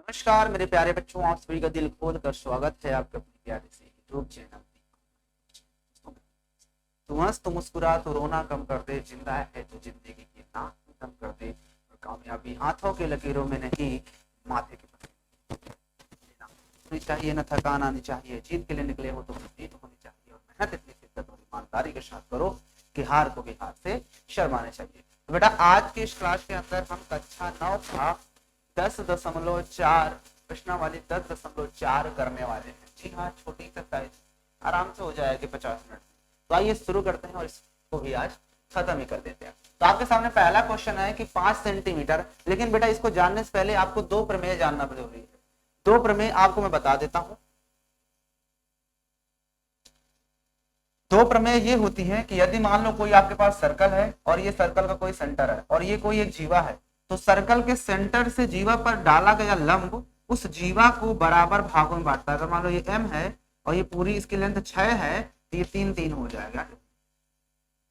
नमस्कार मेरे प्यारे बच्चों, आप सभी का दिल खोल कर स्वागत है आपके अपने प्यारे से यूट्यूब चैनल। तू हंस तो मुस्कुरा तो रोना कम कर दे, जिंदा है तो जिंदगी की नाक कम कर दे, और कामयाबी हाथों के लकीरों में नहीं माथे के पत्ते होनी चाहिए, न थकान आनी चाहिए। जीत के लिए निकले हो तो जीत होनी चाहिए, और मेहनत इतनी शिद्दत और ईमानदारी के साथ करो कि हार को भी हार से शर्माने चाहिए। तो बेटा आज की इस क्लास के अंदर हम कक्षा 9 का 10.4 प्रश्नावली 10.4 करने वाले हैं। जी हाँ, छोटी एक्सरसाइज आराम से हो जाएगी 50 मिनट। तो आइए शुरू करते हैं और इसको भी आज खत्म ही कर देते हैं। तो आपके सामने पहला क्वेश्चन है कि 5 सेंटीमीटर, लेकिन बेटा इसको जानने से पहले आपको दो प्रमेय जानना जरूरी है। दो प्रमेय आपको मैं बता देता हूं। दो प्रमेय ये होती है कि यदि मान लो कोई आपके पास सर्कल है और ये सर्कल का कोई सेंटर है और ये कोई एक जीवा है, तो सर्कल के सेंटर से जीवा पर डाला गया लंब उस जीवा को बराबर भागों में बांटता है। अगर मान लो ये m है और ये पूरी इसकी लेंथ 6 है तो ये 3 हो जाएगा।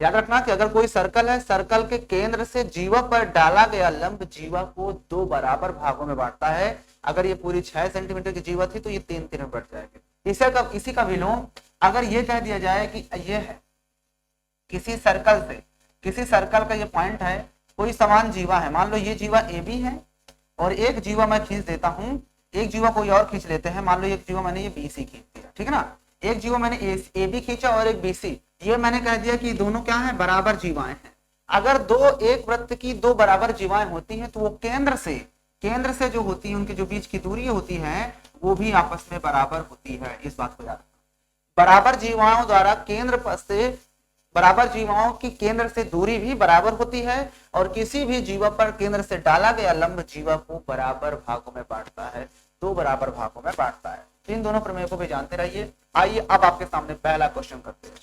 याद रखना कि अगर कोई सर्कल है, सर्कल के केंद्र से जीवा पर डाला गया लंब जीवा को दो बराबर भागों में बांटता है। अगर ये पूरी 6 सेंटीमीटर की जीवा थी तो ये 3 में बढ़ जाएगी। इसी का विलोम अगर ये कह दिया जाए कि ये है किसी सर्कल का ये पॉइंट है, कोई समान जीवा है, मान लो ये जीवा ए बी है और एक जीवा मैं खींच देता हूं, एक जीवा कोई और खींच लेते हैं। मान लो एक जीवा मैंने ये बी सी खींच दिया, ठीक है ना। एक जीवा मैंने ए बी खींचा और एक बी सी, ये मैंने कह दिया कि दोनों क्या है, बराबर जीवाएं हैं। अगर एक वृत्त की दो बराबर जीवाएं होती हैं तो वो केंद्र से जो होती है, उनके जो बीच की दूरी होती है वो भी आपस में बराबर होती है। इस बात को याद रखना। बराबर जीवाओं की केंद्र से दूरी भी बराबर होती है और किसी भी जीवा पर केंद्र से डाला गया लंब जीवा को बराबर भागों में बांटता है, दो बराबर भागों में बांटता है। इन दोनों प्रमेय को भी जानते रहिए। आइए अब आपके सामने पहला क्वेश्चन करते हैं।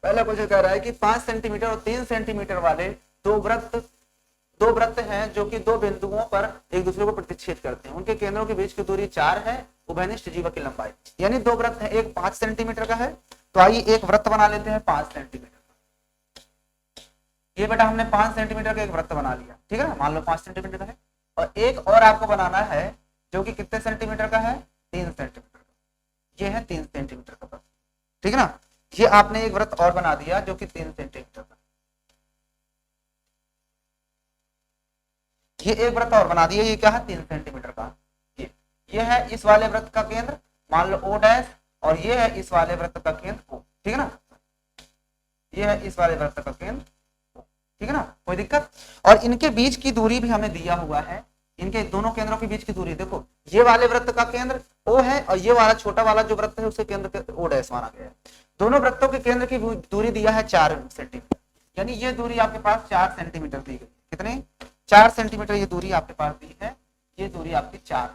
पहला क्वेश्चन कह रहा है कि 5 सेंटीमीटर और 3 सेंटीमीटर वाले दो वृत्त हैं जो कि दो बिंदुओं पर एक दूसरे को प्रतिच्छेद करते हैं। उनके केंद्रों के बीच की दूरी 4 है, उभयनिष्ठ जीवा की लंबाई, यानी दो वृत्त है, एक 5 सेंटीमीटर का है। तो आइए एक वृत्त बना लेते हैं 5 सेंटीमीटर। ये बेटा हमने 5 सेंटीमीटर का एक वृत्त बना लिया, ठीक है ना। मान लो 5 सेंटीमीटर का है और एक और आपको बनाना है जो कि कितने सेंटीमीटर का है, 3 सेंटीमीटर का। ये है 3 सेंटीमीटर का वृत्त, ठीक है ना। ये आपने एक वृत्त और बना दिया जो कि 3 सेंटीमीटर का। ये एक वृत्त और बना दिया, ये क्या है, 3 सेंटीमीटर का। ये है इस वाले वृत्त का केंद्र, मान लो ओ डैश, और ये है इस वाले वृत्त का केंद्र ओ, ठीक है ना। ये है इस वाले वृत्त का केंद्र, ठीक है ना, कोई दिक्कत। और इनके बीच की दूरी भी हमें दिया हुआ है। इनके दोनों केंद्रों के बीच की दूरी देखो, ये वाले वृत्त का केंद्र O है और ये वाला छोटा वाला जो वृत्त है उसके केंद्र O डैश माना गया है। दोनों वृत्तों के केंद्र की दूरी दिया है 4 सेंटीमीटर, यानी ये दूरी आपके पास 4 सेंटीमीटर दी गई। कितने, 4 सेंटीमीटर ये दूरी आपके पास दी है। ये दूरी आपकी 4,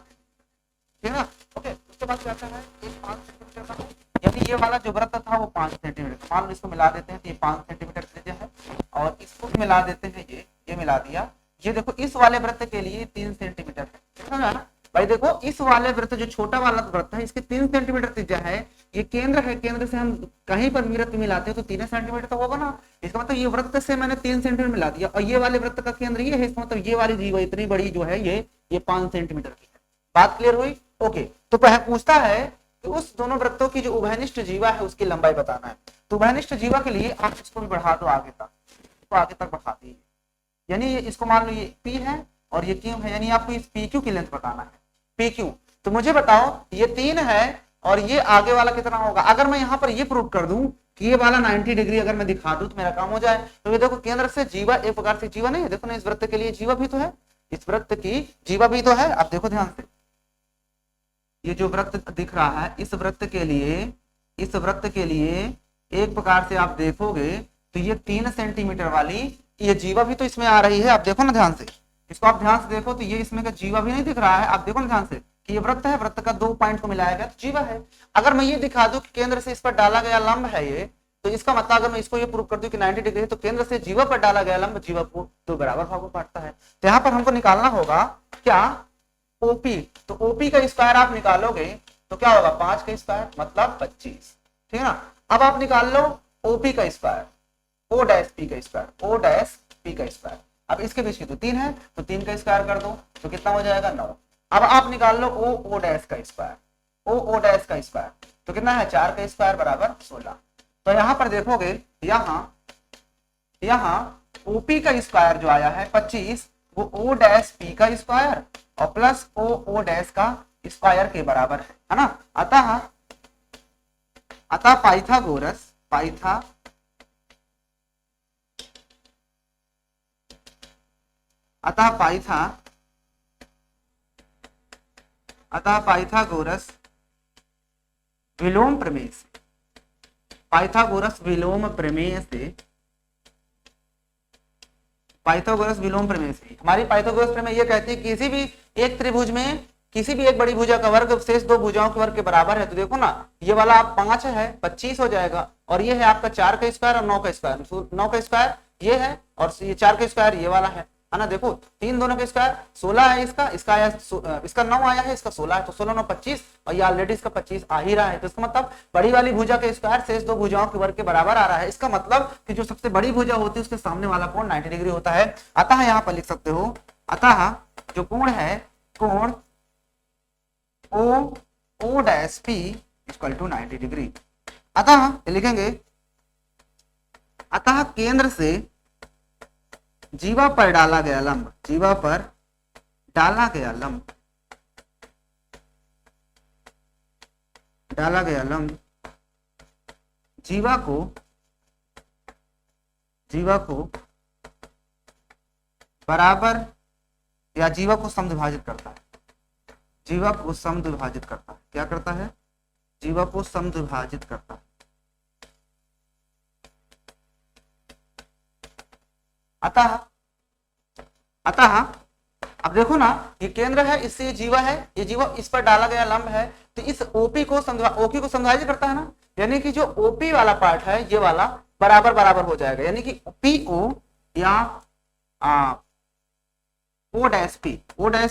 ठीक है ना। ओके, उसके बाद क्या है, एक 5 सेंटीमीटर का है, यानी ये वाला जो वृत्त था वो 5 सेंटीमीटर। मान लो इसको मिला देते हैं तो ये 5 सेंटीमीटर त्रिज्या है और इसको मिला देते हैं, ये मिला दिया। ये देखो इस वाले वृत्त के लिए 3 सेंटीमीटर है, समझा ना भाई। देखो इस वाले वृत्त जो छोटा वाला वृत्त है इसके 3 सेंटीमीटर त्रिज्या है। ये केंद्र है, केंद्र से हम कहीं पर भी वृत्त मिलाते हैं तो 3 सेंटीमीटर तो होगा ना। इसका मतलब ये वृत्त से मैंने 3 सेंटीमीटर मिला दिया और ये वाले वृत्त का केंद्र ये है, इसका मतलब ये वाली जीवा इतनी बड़ी जो है ये 5 सेंटीमीटर की है। बात क्लियर हुई। ओके, तो पूछता है कि उस दोनों वृत्तों की जो उभयनिष्ठ जीवा है उसकी लंबाई बताना है। तो उभयनिष्ठ जीवा के लिए आप इसको भी बढ़ा दो आगे तक, तो आगे तक बढ़ा दीजिए, यानी इसको मान लो ये P है और ये Q है, यानी आपको इस PQ की लेंथ बताना है, PQ। तो मुझे बताओ ये 3 है और ये आगे वाला कितना होगा। अगर मैं यहाँ पर ये प्रूव कर दूं कि ये वाला 90 डिग्री अगर मैं दिखा दूं तो मेरा काम हो जाए। तो ये देखो केंद्र से जीवा एक प्रकार से जीवा नहीं है, देखो ना इस वृत्त के लिए जीवा भी तो है, इस वृत्त की जीवा भी तो है। आप देखो ध्यान से, ये जो वृत्त दिख रहा है इस वृत्त के लिए एक प्रकार से आप देखोगे तो ये 3 सेंटीमीटर वाली ये जीवा भी तो इसमें आ रही है। आप देखो ना ध्यान से, इसको आप ध्यान से देखो तो ये इसमें का जीवा भी नहीं दिख रहा है। आप देखो ना ध्यान से कि ये वृत्त है, वृत्त का 2 पॉइंट को मिलाया गया तो जीवा है। अगर मैं ये दिखा दूं कि केंद्र से इस पर डाला गया लंब है ये, तो इसका मतलब अगर मैं इसको ये प्रूव कर दूं कि 90 डिग्री है तो केंद्र से जीवा पर डाला गया लंब जीवा को 2 बराबर भागों बांटता है। तो यहाँ पर हमको निकालना होगा क्या, ओपी। तो ओपी का स्क्वायर आप निकालोगे तो क्या होगा, 5 का स्क्वायर मतलब 25, ठीक है ना। अब आप निकाल लो ओपी का स्क्वायर, ओ डैश पी का स्क्वायर, ओ डैश पी का स्क्वायर। अब इसके बीच की तो 3 है तो 3 का स्क्वायर कर दो तो कितना हो जाएगा, 9। अब आप निकाल लो ओ ओ डैश का स्क्वायर, ओ ओ डैश का स्क्वायर, तो कितना है 4 का स्क्वायर बराबर 16। तो यहां पर देखोगे यहां यहां ओपी का स्क्वायर जो आया है 25, वो ओ डैश पी का स्क्वायर और प्लस ओ ओ डैश का स्क्वायर के बराबर है ना। अतः अतः पाइथागोरस पाइथागोरस विलोम प्रमेय से, पाइथागोरस विलोम प्रमेय से, पाइथागोरस विलोम प्रमेय से, हमारी पाइथागोरस प्रमेय ये कहती है किसी भी एक त्रिभुज में किसी भी एक बड़ी भुजा का वर्ग शेष दो भुजाओं के वर्ग के बराबर है। तो देखो ना, ये वाला आप 5 है 25 हो जाएगा, और ये है आपका 4 का स्क्वायर और 9 का स्क्वायर, 9 का स्क्वायर ये है और ये 4 का स्क्वायर ये वाला है ना। देखो 3 दोनों का स्क्वायर 16 है, इसका आया इसका 9 आया है, इसका 16 है, तो 16 9 25 और ये ऑलरेडी इसका 25 आ ही रहा है। तो इसका मतलब बड़ी वाली भुजा के स्क्वायर शेष दो भुजाओं के वर्ग के बराबर आ रहा है। इसका मतलब कि जो सबसे बड़ी भुजा होती है उसके सामने वाला कोण 90 डिग्री होता है। अतः यहाँ पर लिख सकते हो, अतः जो कोण है कोण O O dash P equal to 90 degree. अतः लिखेंगे, अतः केंद्र से जीवा पर डाला गया लंब, जीवा पर डाला गया लंब, डाला गया लंब जीवा को बराबर या जीवा को समद्विभाजित करता है, जीवा को समद्विभाजित करता है। क्या करता है? जीवा को समद्विभाजित करता है। अतः अब देखो ना, ये केंद्र है, इससे ये जीवा है, ये जीवा इस पर डाला गया लंब है, तो इस ओपी को समद्विभाजित करता है ना, यानी कि जो ओपी वाला पार्ट है ये वाला बराबर बराबर हो जाएगा, यानी कि पी ओ या O dash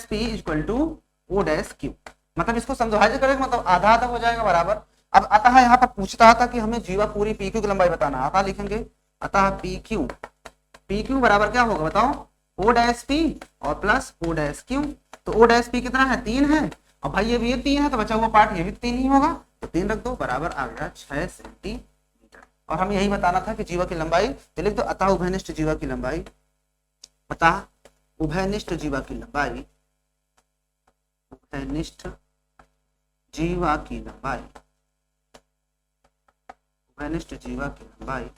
P equal to O dash Q, मतलब इसको समद्विभाजित करेंगे मतलब आधा आधा हो जाएगा बराबर। अब अतः यहाँ पर पूछता था कि हमें जीवा पूरी पी क्यू की लंबाई बताना, अतः लिखेंगे अतः पी क्यू बराबर क्या होगा बताओ, ओ डैश पी और प्लस ओ डैश क्यू। तो ओ डैश पी कितना है 3 है, और भाई ये भी 3 है, तो बचा हुआ पार्ट ये भी 3 ही होगा, तो 3 रख दो, बराबर आ गया 6 सेंटीमीटर। और हम यही बताना था कि जीवा की लंबाई, तो लिख दो अतः उभयनिष्ठ जीवा की लंबाई, अतः उभयनिष्ठ जीवा की लंबाई, उभयनिष्ठ जीवा की लंबाई, उभयनिष्ठ जीवा की लंबाई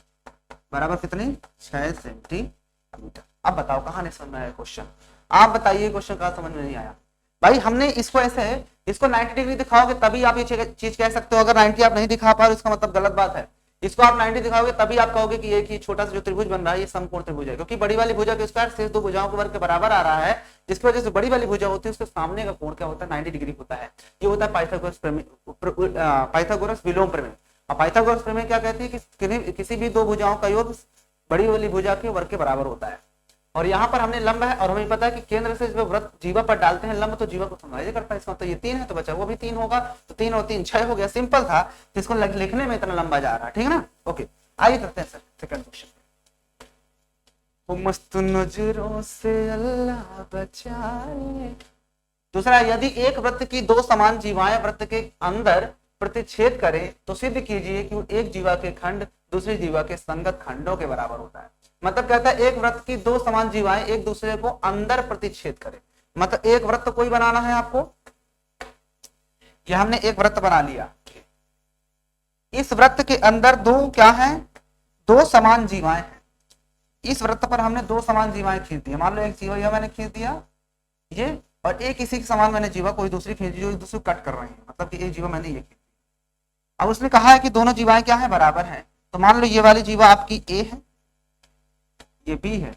बराबर कितनी 6 सेंटीमीटर। अब बताओ कहां नहीं समझ में आया क्वेश्चन, आप बताइए क्वेश्चन कहां समझ में नहीं आया। भाई हमने इसको ऐसे है, इसको 90 डिग्री दिखाओगे तभी आप ये चीज कह सकते हो, अगर 90 आप नहीं दिखा पा रहे इसका मतलब गलत बात है। इसको आप 90 दिखाओगे तभी आप कहोगे कि ये छोटा सा जो त्रिभुज बन रहा है ये समकोण त्रिभुज है, क्योंकि बड़ी वाली भुजा के स्क्वायर शेष दो भुजाओं के वर्ग के बराबर आ रहा है, जिसकी वजह से बड़ी वाली भुजा होती है उसके सामने का कोण क्या होता है 90 डिग्री होता है। ये होता है पाइथागोरस विलोम प्रमेय। और पाइथागोरस प्रमेय क्या कहती है कि किसी भी दो भुजाओं का योग बड़ी वाली भुजा के वर्ग के बराबर होता है। और यहाँ पर हमने लंब है और हमें पता है कि केंद्र से जब वृत्त जीवा पर डालते हैं लंब तो जीवा को समद्विभाजित करता है, इसका तो ये 3 है तो बचा वो भी 3 होगा, तो 3 और 3 6 हो गया, सिंपल था, तो इसको लिखने में इतना लंबा जा रहा है, ठीक है ना। ओके आइए करते हैं सर सेकंड क्वेश्चन। मस्त नजरों से अल्लाह बचाए। दूसरा, यदि एक वृत्त की दो समान जीवाएं वृत्त के अंदर प्रतिच्छेद करें तो सिद्ध कीजिए कि एक जीवा के खंड दूसरी जीवा के संगत खंडों के बराबर होता है। मतलब कहता है एक वृत्त की दो समान जीवाएं एक दूसरे को अंदर प्रतिच्छेद करें, मतलब एक वृत्त कोई बनाना है आपको, यह हमने एक वृत्त बना लिया, इस वृत्त के अंदर दो क्या है, दो समान जीवाएं हैं, इस वृत्त पर हमने दो समान जीवाएं खींच दी, मान लो एक जीवा यह मैंने खींच दिया ये, और एक इसी के समान मैंने जीवा कोई दूसरी खींच दी जो एक दूसरे को कट कर रही है, मतलब कि एक जीवा मैंने ये खींच। अब उसने कहा है कि दोनों जीवाएं क्या है बराबर हैं, तो मान लो ये वाली जीवा आपकी ए है, ये बी है,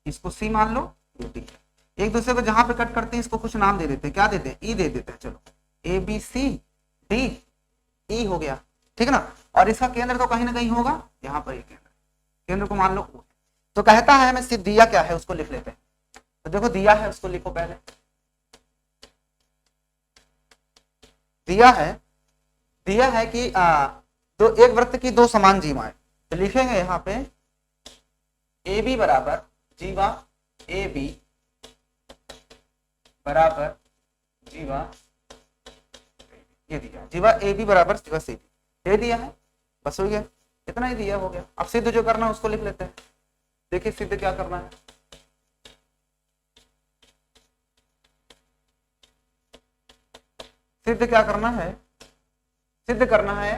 इसको सी मान लो, ये डी है। एक दूसरे को जहां पे कट करते हैं इसको कुछ नाम दे देते हैं, क्या देते हैं, ई दे देते हैं, चलो A B C D E हो गया, ठीक है ना। और इसका केंद्र तो कहीं ना कहीं होगा, यहाँ पर केंद्र को मान लो O। तो कहता है हमें सिर्फ दिया क्या है उसको लिख लेते हैं, तो देखो दिया है उसको लिखो पहले, दिया है कि दो एक वृत्त की दो समान जीवाएं, तो लिखेंगे यहाँ पे ए बी बराबर जीवा ए बी बराबर जीवा ये दिया, जीवा ए बी बराबर जीवा सी बी, ये दिया है, बस हो गया, इतना ही दिया, हो गया। अब सिद्ध जो करना है उसको लिख लेते हैं। देखिए सिद्ध क्या करना है, सिद्ध क्या करना है, सिद्ध करना है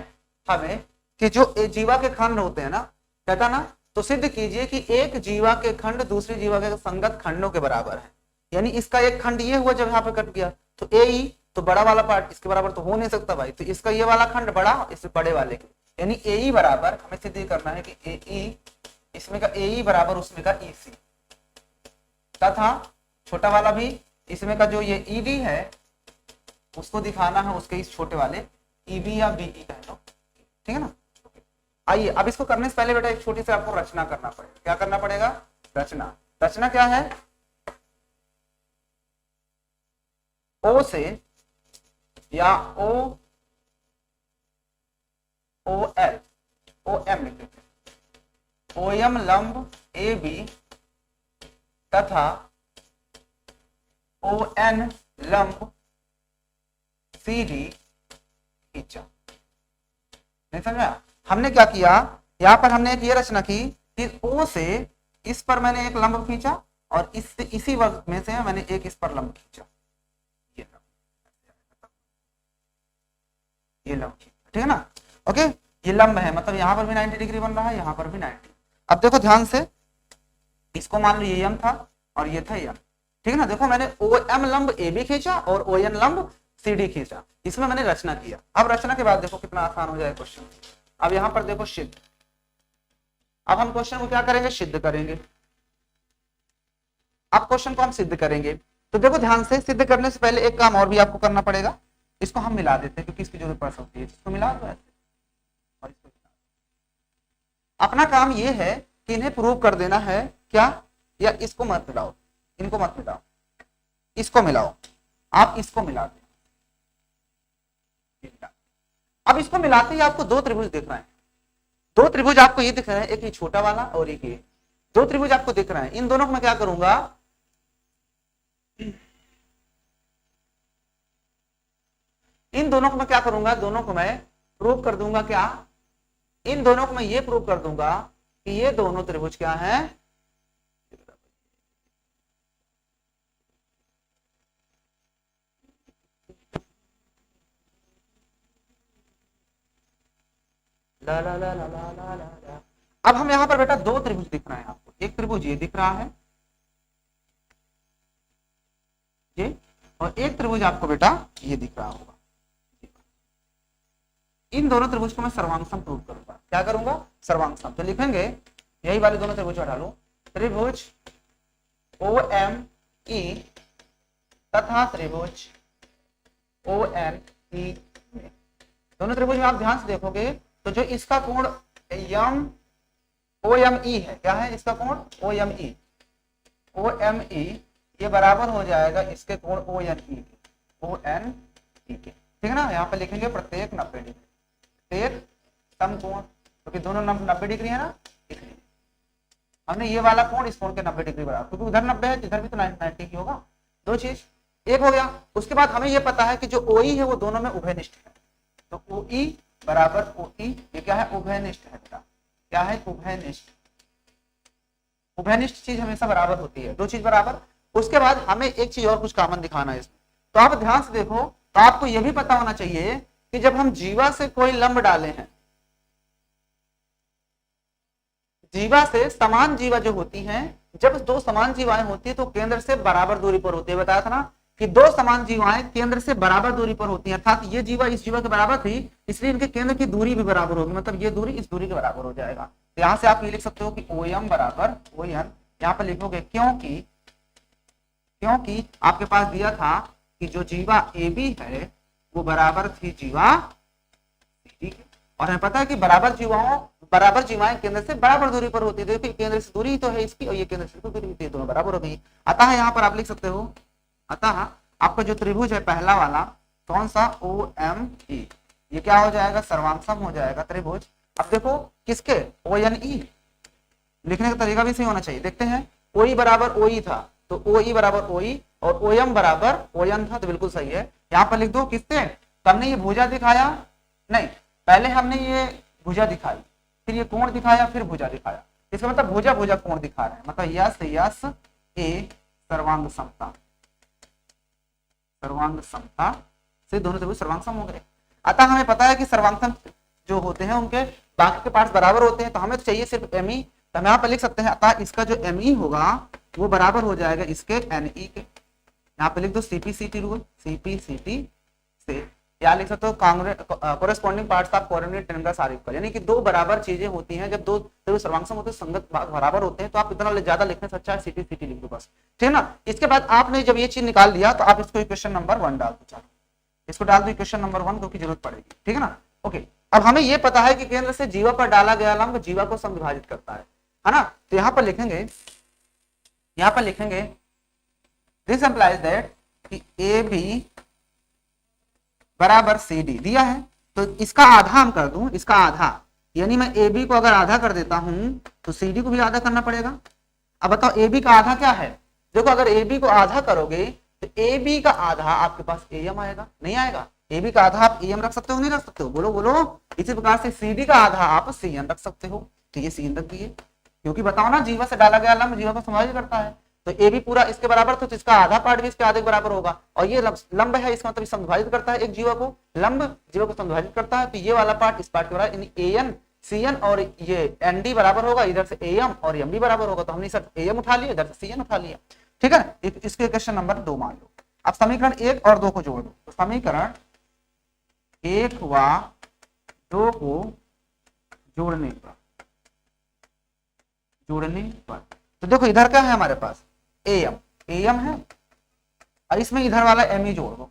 हमें कि जो जीवा के खंड होते हैं ना, कहता ना, तो सिद्ध कीजिए कि एक जीवा के खंड दूसरी जीवा के संगत खंडों के बराबर है। यानी इसका एक खंड ये हुआ जब यहाँ पे कट गया, तो ए ई, तो बड़ा वाला पार्ट इसके बराबर तो हो नहीं सकता भाई, तो इसका ये वाला खंड बड़ा, इस बड़े वाले के, यानी ए ई बराबर, हमें सिद्ध करना है कि ए ई, इसमें का ए ई बराबर उसमें का ई सी, तथा छोटा वाला भी इसमें का जो ये ई डी है उसको दिखाना है उसके इस छोटे वाले ई बी या बी ई कह लो, ठीक है ना। आइए अब इसको करने से पहले बेटा एक छोटी सी आपको रचना करना पड़ेगा। क्या करना पड़ेगा, रचना। रचना क्या है, ओ से या ओ ओ एल ओ एम लिख देते हैं, ओ एम लंब ए बी तथा ओ एन लंब सी डी खींचा। नहीं समझा, हमने क्या किया, यहां पर हमने एक ये रचना की कि ओ से इस पर मैंने एक लंब खींचा और इसी वर्ग में से मैंने एक इस पर लंब खींचा, ये लंब, ठीक है ना। ओके, ये लंब है, मतलब यहां पर भी 90 डिग्री बन रहा है, यहां पर भी 90। अब देखो ध्यान से, इसको मान लो ये एम था और ये था एम, ठीक है ना। देखो मैंने ओ एम लंब ए बी खींचा और ओ एन लंब सी डी खींचा, इसमें मैंने रचना किया। अब रचना के बाद देखो कितना आसान हो जाए क्वेश्चन। अब यहां पर देखो सिद्ध, अब हम क्वेश्चन को क्या करेंगे, सिद्ध करेंगे। अब क्वेश्चन को हम सिद्ध करेंगे, तो देखो ध्यान से, सिद्ध करने से पहले एक काम और भी आपको करना पड़ेगा, इसको हम मिला देते हैं क्योंकि इसकी जरूरत पड़ सकती है, इसको मिला दो ऐसे और इसको मिला। अपना काम ये है कि इन्हें प्रूव कर देना है क्या, या इसको मत मिलाओ, इनको मत मिलाओ, इसको मिलाओ, आप इसको मिला दो। अब इसको मिलाते ही आपको दो त्रिभुज दिख रहे हैं, दो त्रिभुज आपको ये दिख रहे हैं, एक ये छोटा वाला और एक ये, दो त्रिभुज आपको दिख रहे हैं। इन दोनों को मैं क्या करूंगा, इन दोनों को मैं क्या करूंगा, दोनों को मैं प्रूव कर दूंगा। क्या, इन दोनों को मैं ये प्रूव कर दूंगा कि ये दोनों त्रिभुज क्या हैं, ला ला ला ला ला ला ला। अब हम यहां पर बेटा दो त्रिभुज दिख रहे हैं आपको, एक त्रिभुज ये दिख रहा है ये, और एक त्रिभुज आपको बेटा ये दिख रहा होगा। इन दोनों त्रिभुज को मैं सर्वांग प्रूव करूंगा। क्या करूंगा, सर्वांग। तो लिखेंगे यही वाले दोनों त्रिभुज हटा लो, त्रिभुज ओ एम ई तथा त्रिभुज ओ एन ई, दोनों त्रिभुज में आप ध्यान से देखोगे तो जो इसका कोण यम ओ एम ई है, क्या है इसका कोण O M E, O M E, ये बराबर हो जाएगा इसके कोण ओ एन ई के, ओ एन ई के, ठीक है ना। यहाँ पे लिखेंगे प्रत्येक 90 डिग्री, प्रत्येक समकोण, क्योंकि दोनों 90 डिग्री है ना, इसलिए हमने ये वाला कोण इस कोण के 90 डिग्री बराबर, क्योंकि उधर 90 है इधर भी तो 90 ही होगा। दो चीज एक हो गया। उसके बाद हमें ये पता है कि जो ओ ई है वो दोनों में उभयनिष्ठ है, तो ओ ई बराबर ओ ई, ये क्या है, उभयनिष्ठ है बेटा, क्या है, उभयनिष्ठ। उभयनिष्ठ चीज हमेशा बराबर होती है, दो चीज बराबर। उसके बाद हमें एक चीज और कुछ कॉमन दिखाना है इसमें, तो आप ध्यान से देखो, तो आपको यह भी पता होना चाहिए कि जब हम जीवा से कोई लंब डाले हैं, जीवा से समान जीवा जो होती हैं, जब दो समान जीवाएं होती है तो केंद्र से बराबर दूरी पर होती है। बताया था ना कि दो समान जीवाएं केंद्र से बराबर दूरी पर होती हैं, अर्थात ये जीवा इस जीवा के बराबर थी, इसलिए इनके केंद्र की दूरी भी बराबर होगी, मतलब ये दूरी इस दूरी के बराबर हो जाएगा। तो यहां से आप ये लिख सकते हो कि ओ एम बराबर ओ एन, यहाँ पर लिखोगे क्योंकि आपके पास दिया था कि जो जीवा ए बी है वो बराबर थी जीवा सी डी, और हमें पता है कि बराबर जीवाएं केंद्र से बराबर दूरी पर होती है। देखिए केंद्र से दूरी तो है इसकी और ये केंद्र से दूरी होती है, दोनों बराबर हो गई। अतः यहाँ पर आप लिख सकते हो, अतः आपका जो त्रिभुज है पहला वाला कौन सा, ओ एम ई, ये क्या हो जाएगा, सर्वांग हो जाएगा त्रिभुज। अब देखो किसके, ओ एन ई, लिखने का तरीका भी सही होना चाहिए। देखते हैं, ओ ई बराबर ओ ई था, तो ओ ई बराबर ओ ई, और OM बराबर ON था, तो बिल्कुल सही है। यहाँ पर लिख दो किससे, तो हमने ये भुजा दिखाया नहीं, पहले हमने ये भुजा दिखाई, फिर ये कोण दिखाया, फिर भुजा दिखाया, इसका मतलब भुजा भुजा कोण दिखा रहे हैं, मतलब यस यस ए सर्वांग समता, सर्वांग समता से दोनों त्रिभुज सर्वांग सम हो गए। अतः हमें पता है कि सर्वांग सम जो होते हैं उनके बाकी के पार्ट्स बराबर होते हैं, तो हमें तो चाहिए सिर्फ एमई, तो हम यहाँ पर लिख सकते हैं अतः इसका जो एमई होगा वो बराबर हो जाएगा इसके एनई के। यहाँ पे लिख दो सीपीसीटी रूल, सीपीसीटी से या लिख सकते हो corresponding parts of coordinate triangle are equal, यानी कि दो बराबर चीजें होती हैं, जब दो त्रिभुज सर्वांग सम होते हैं, संगत भाग बराबर होते हैं, तो आप इतना ज्यादा लिखने से अच्छा है सीपीसीटी लिख दो बस, ठीक है ना। इसके बाद आपने जब ये चीज निकाल लिया तो आप इसको इक्वेशन नंबर 1 डाल दो, चलो इसको डाल दो इक्वेशन नंबर 1 क्योंकि जरूरत पड़ेगी, ठीक है ना। ओके, अब हमें ये पता है कि केंद्र से जीवा पर डाला गया लंब जीवा को समविभाजित करता है ना। तो यहाँ पर लिखेंगे दिस एम्प्लाइज दैट कि ए बी बराबर सी डी दिया है, तो इसका आधा हम कर दूं, इसका आधा, यानी मैं ए बी को अगर आधा कर देता हूं तो सी डी को भी आधा करना पड़ेगा। अब बताओ ए बी का आधा क्या है, देखो अगर ए बी को आधा करोगे तो ए बी का आधा आपके पास ए एम आएगा, नहीं आएगा, ए बी का आधा आप ए एम रख सकते हो नहीं रख सकते हो, बोलो बोलो। इसी प्रकार से सी डी का आधा आप सी एन रख सकते हो, तो ये सी एन रख दिए, क्योंकि बताओ ना जीवा से डाला गया लंब जीवा को समविभाजित करता है, तो ए भी पूरा इसके बराबर तो इसका आधा पार्ट भी इसके आधे के बराबर होगा, और ये लंब है इसका मतलब समविभाजित करता है एक जीवा को, लंब जीवा को समविभाजित करता है, तो ये वाला पार्ट इस पार्ट के बराबर, यानी ए एन सी एन और ये एन डी बराबर होगा, इधर से ए एम और एम डी बराबर होगा, तो हमने सर ए एम उठा लिया, इधर से सी एन उठा लिया, ठीक है। इसके क्वेश्चन नंबर 2 मान लो। अब समीकरण 1 और 2 को जोड़ दो, तो समीकरण 1 व 2 को जोड़ने पर तो देखो इधर क्या है हमारे पास एम है, और इसमें इधर वाला एम ई जोड़ दो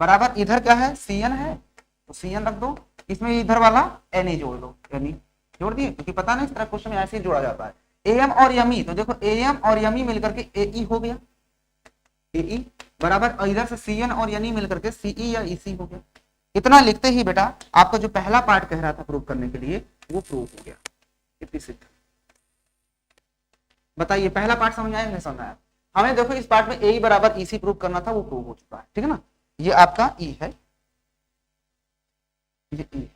बराबर, इधर क्या है सी एन है तो सी एन रख दो, इसमें इधर वाला एन ई जोड़ दो, एन ई जोड़ दिए, क्योंकि पता नहीं इस तरह क्वेश्चन में ऐसे ही जोड़ा जाता है। ए एम और एम ई, तो देखो ए एम और एम ई मिलकर के ए ई हो गया, ए ई बराबर, और इधर से सी एन और एन ई मिलकर के सी ई या ई सी हो गया। इतना लिखते ही बेटा आपका जो पहला पार्ट कह रहा था प्रूव करने के लिए वो प्रूव हो गया, इतनी सिद्ध। बताइए पहला पार्ट समझ आया नहीं समझ आया? हमें देखो इस पार्ट में ए बराबर ईसी प्रूव करना था, वो प्रूव हो चुका है, ठीक है ना। ये आपका ई है, ये ई,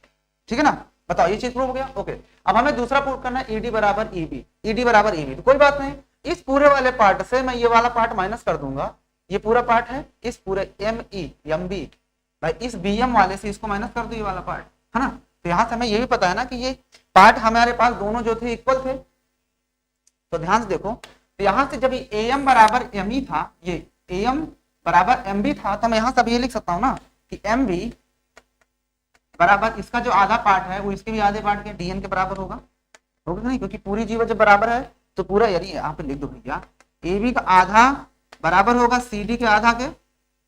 ठीक है ना। बताओ ये चीज प्रूव हो गया। ओके, अब हमें दूसरा प्रूव करना है ईडी बराबर ईबी, ईडी बराबर ईबी, तो कोई बात नहीं, इस पूरे वाले पार्ट से मैं ये वाला पार्ट माइनस कर दूंगा, ये पूरा पार्ट है, इस पूरे एम ई एम बी भाई इस बी एम वाले से इसको माइनस कर दो, ये वाला पार्ट है ना। तो यहाँ से हमें ये भी पता है ना कि ये पार्ट हमारे पास दोनों जो थे इक्वल थे, तो ध्यान से देखो, तो यहां से जब ए एम बराबर एम ई था, ये ए एम बराबर एम बी था, तो मैं यहां से ये लिख सकता हूं ना कि एम बी बराबर इसका जो आधा पार्ट है वो इसके भी आधे पार्ट के डीएन के बराबर होगा नहीं, क्योंकि पूरी जीवा जब बराबर है तो पूरा, यानी यहाँ पे लिख दो भैया ए बी का आधा बराबर होगा सी डी के आधा के,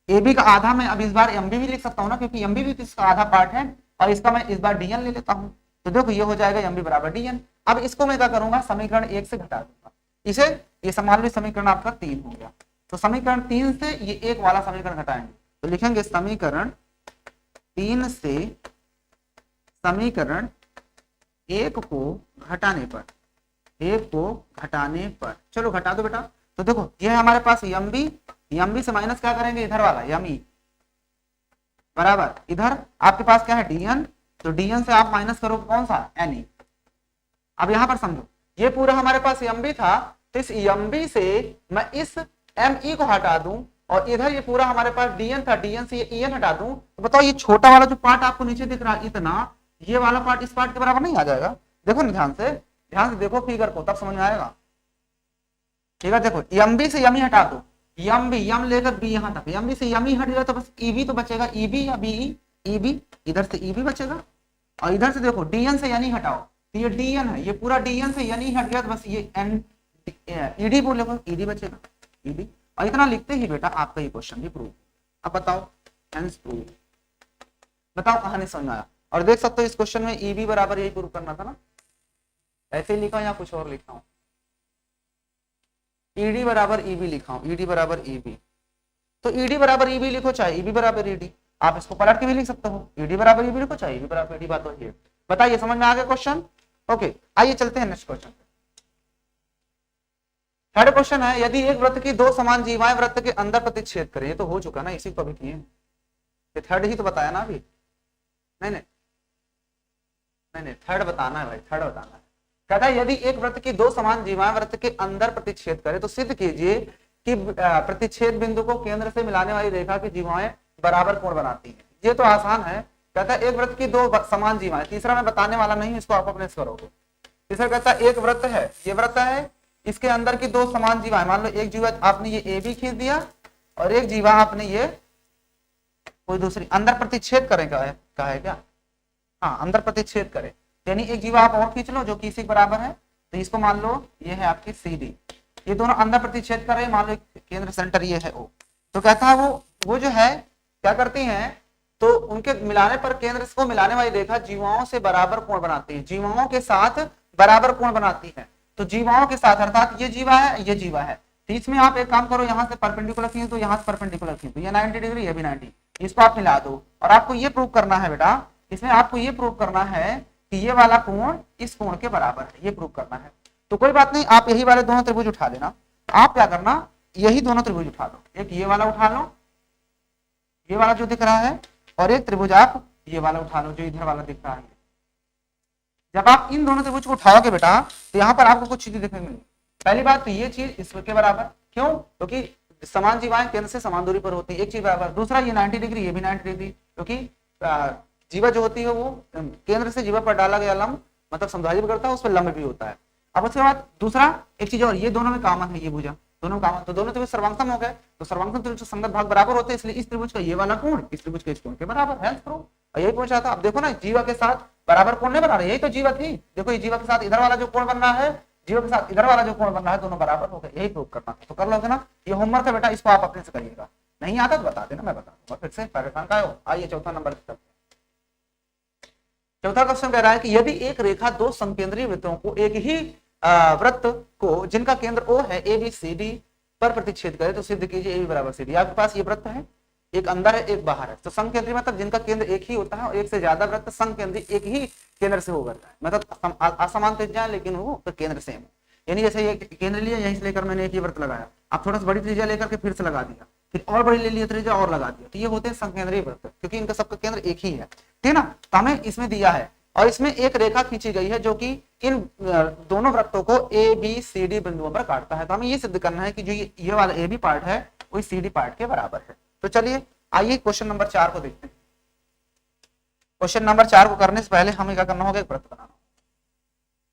ए बी का आधा मैं अब इस बार एम बी भी लिख सकता हूँ ना, क्योंकि एम बी भी तो इसका आधा पार्ट है, और इसका मैं इस बार डीएन ले लेता हूँ, तो देखो ये हो जाएगा एम बी बराबर डीएन। अब इसको मैं क्या करूंगा, समीकरण 1 से घटा दूंगा इसे, ये समान समीकरण आपका 3 हो गया, तो समीकरण 3 से ये एक वाला समीकरण घटाएंगे, तो लिखेंगे समीकरण 3 से समीकरण 1 को घटाने पर, चलो घटा दो बेटा। तो देखो ये है हमारे पास एम बी से माइनस क्या करेंगे, इधर वाला एम ई बराबर, इधर आपके पास क्या है डीएन, तो डीएन से आप माइनस करो कौन सा एन ई। अब यहां पर समझो ये पूरा हमारे पास एम बी था, तो इस एम बी से मैं इस एम ई को हटा दूं, और इधर ये पूरा हमारे पास डीएन था, डीएन से ये ईएन हटा दूं, तो बताओ ये छोटा वाला जो पार्ट आपको नीचे दिख रहा है इतना, ये वाला पार्ट इस पार्ट के बराबर नहीं आ जाएगा। देखो ना ध्यान से देखो फिगर को, तब समझ में आएगा। ठीक है, देखो एम बी से एम ई हटा दो, एम बी एम लेकर बी यहाँ तक, एम बी से एम ई हट गया तो बस ई बी तो बचेगा, ई बी या बी ई बी, इधर से ई बी बचेगा, और इधर से देखो डीएन से यानी हटाओ, तो ये डीएन है, ये पूरा डीएन से यानी हट गया, तो बस ये एन ईडी बोलेगा, ईडी बचेगा, ईडी। और इतना लिखते ही बेटा आपका ये क्वेश्चन भी प्रूव। अब बताओ हेंस प्रूव, बताओ कहानी समझ आया। और देख सकते हो इस क्वेश्चन में ईबी बराबर यही प्रूव करना था ना, ऐसे ही लिखा या कुछ और लिखा हूँ, ईडी बराबर ईबी लिखा हूँ, ईडी बराबर ईबी, तो ईडी बराबर ईबी लिखो चाहे ईबी बराबर ईडी, आप इसको पलट के भी लिख सकते हो, ईडी बराबर ईबी लिखो चाहे ईबी बराबर ईडी, बात वही है। बताइए समझ में आ गया क्वेश्चन। ओके, आइए चलते हैं नेक्स्ट क्वेश्चन। थर्ड क्वेश्चन है, यदि एक वृत्त की दो समान जीवाएं वृत्त के अंदर प्रतिच्छेद करें, ये तो हो चुका ना, इसी को अभी किए, ये थर्ड ही तो बताया ना अभी। नहीं नहीं नहीं नहीं, थर्ड बताना है भाई, थर्ड बताना है। कहता है यदि एक वृत्त की दो समान जीवाएं वृत्त के अंदर प्रतिच्छेद करे तो सिद्ध कीजिए कि प्रतिच्छेद बिंदु को केंद्र से मिलाने वाली रेखा की जीवाएं बराबर कोण बनाती हैं। ये तो आसान है। कहता है एक वृत्त की दो समान जीवाएं, तीसरा मैं बताने वाला नहीं, इसको आप अपने से करोगे। तीसरा कहता है एक वृत्त है, ये वृत्त है, इसके अंदर की दो समान जीवाएं, मान लो एक जीवा आपने ये ए बी खींच दिया और एक जीवा आपने ये कोई दूसरी अंदर प्रतिच्छेद करेगा, कहा है क्या, हाँ अंदर प्रतिच्छेद करे, यानी एक जीवा आप और खींच लो जो कि इसी के बराबर है, तो इसको मान लो ये है आपकी सी डी, ये दोनों अंदर प्रतिच्छेद कर रहे हैं, मान लो केंद्र सेंटर ये है ओ। तो कहता है वो जो है क्या करती हैं, तो उनके मिलाने पर केंद्र को मिलाने वाली रेखा जीवाओं से बराबर कोण बनाती है, जीवाओं के साथ बराबर कोण बनाती है। तो जीवाओं के साथ अर्थात ये जीवा है ये जीवा है, तो इसमें आप एक काम करो, यहाँ से परपेंडिकुलर खींच दो, यहाँ से परपेंडिकुलर खींच दो, ये 90 डिग्री ये भी 90, इसको आप मिला दो और आपको ये प्रूव करना है बेटा, इसमें आपको ये प्रूव करना है कि ये वाला कोण इस कोण के बराबर है, ये प्रूव करना है। तो कोई बात नहीं, आप यही वाले दोनों त्रिभुज उठा लेना। आप क्या करना, यही दोनों त्रिभुज उठा लो, एक ये वाला उठा लो, ये वाला जो दिख रहा है, और एक त्रिभुज आप ये वाला उठा लो जो इधर वाला दिख रहा है। जब आप इन दोनों त्रिभुज को उठाओगे बेटा तो यहाँ पर आपको कुछ चीजें देखने मिलेगी। पहली बात तो ये चीज इसके बराबर, क्यों, क्योंकि समान जीवाएं केंद्र से समान दूरी पर होती है, एक चीज बराबर। दूसरा ये 90 डिग्री ये भी 90 डिग्री, क्योंकि जीवा जो होती है वो केंद्र से जीवा पर डाला गया लंब मतलब समद्विभाजक भी करता है, उस पर लंब भी होता है। अब उसके बाद दूसरा एक चीज और, ये दोनों में कॉमन है, ये भुजा दोनों कॉमन, तो दोनों त्रिभुज सर्वांगसम हो गए, तो सर्वांगसम त्रिभुज संगत भाग बराबर होते हैं, इसलिए इस त्रिभुज का ये वाला कोण इस त्रिभुज के इस कोण के बराबर है, यही पूछा था। अब देखो ना जीवा के साथ बराबर कोण नहीं बना रहे, यही तो जीवा थी, देखो ये जीवा के साथ इधर वाला जो कोण बनना है, जीवा के साथ इधर वाला जो कोण बनना है, दोनों बराबर हो गए, यही प्रूव करना है। तो कर लोगे ना, ये होमवर्क है बेटा, इसको आप अपने से करिएगा, नहीं आता तो बता देना, मैं बता दूंगा, फिर से परेशान का हो। आइए चौथा नंबर की तरफ। चौथा क्वेश्चन कह रहा है कि यदि एक रेखा दो समकेंद्रीय वृत्तों को एक ही वृत्त को जिनका केंद्र O है ए बी सी डी पर प्रतिच्छेद करे तो सिद्ध कीजिए ए बी बराबर सी डी। आपके पास ये वृत्त है, एक अंदर है एक बाहर है, तो समकेंद्रीय मतलब जिनका केंद्र एक ही होता है और एक से ज्यादा वृत्त समकेंद्रीय एक ही केंद्र से होकर मतलब असमान त्रिज्या लेकिन वो तो केंद्र सेम है। यानी जैसे ये केंद्र लिया यहीं से लेकर मैंने एक ही वृत्त लगाया, आप थोड़ा सा बड़ी त्रिज्या लेकर के फिर से लगा दिया, फिर और बड़ी ले लिया त्रिज्या और लगा दिया, तो ये होते हैं समकेंद्रीय वृत्त, क्योंकि इनका सबका केंद्र एक ही है, ठीक ना। तो हमें इसमें दिया है और इसमें एक रेखा खींची गई है जो कि इन दोनों वृत्तों को ए बी सी डी बिंदुओं पर काटता है। तो हमें ये सिद्ध करना है कि जो ये वाला ए बी पार्ट है वो सी डी पार्ट के बराबर है। तो चलिए आइए क्वेश्चन नंबर 4 को देखते हैं। क्वेश्चन नंबर 4 को करने से पहले हमें क्या करना होगा, एक वृत्त बनाना,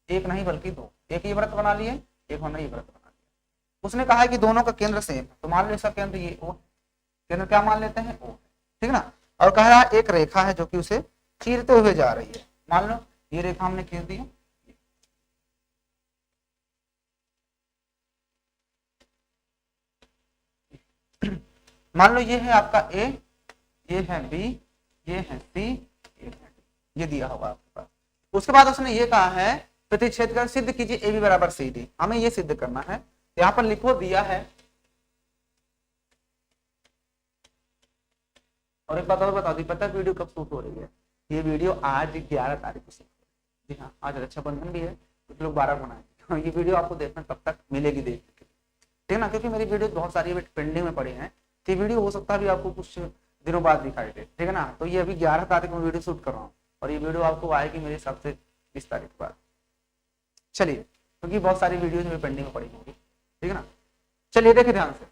एक नहीं बल्कि दो, एक ये वृत्त बना लिए, एक हमने ये वृत्त बना लिया। उसने कहा है कि दोनों का केंद्र सेम, तो मान लो इसका केंद्र ये ओ, केंद्र क्या मान लेते हैं ओ, ठीक ना। और कह रहा है एक रेखा है जो कि उसे चीरते हुए जा रही है, मान लो ये रेखा हमने खींच दी है, मान लो ये है आपका ए, ये है बी, ये है सी, ये है डी, ये दिया होगा आपके पास। उसके बाद उसने ये कहा है प्रतिच्छेद कर सिद्ध कीजिए ए बी बराबर सी डी। हमें ये सिद्ध करना है, यहाँ पर लिखो दिया है। और एक बात और बता दी, पता है वीडियो कब शूट हो रही है, ये वीडियो आज 11 तारीख को शूट हो रही है। जी हाँ, आज रक्षाबंधन भी है, कुछ लोग 12 बनाए, ये वीडियो आपको देखना तब तक मिलेगी देख के, ठीक है ना, क्योंकि मेरी वीडियो बहुत सारी पेंडिंग में पड़ी है, तो वीडियो हो सकता है भी आपको कुछ दिनों बाद दिखाई दे, ठीक है ना। तो ये अभी 11 तारीख में वीडियो शूट कर रहा हूँ और ये वीडियो आपको आएगी मेरे हिसाब से 20 तारीख के बाद। चलिए, क्योंकि बहुत सारी वीडियोज में पेंडिंग में पड़ी होंगी, ठीक है ना। चलिए देखिए ध्यान से,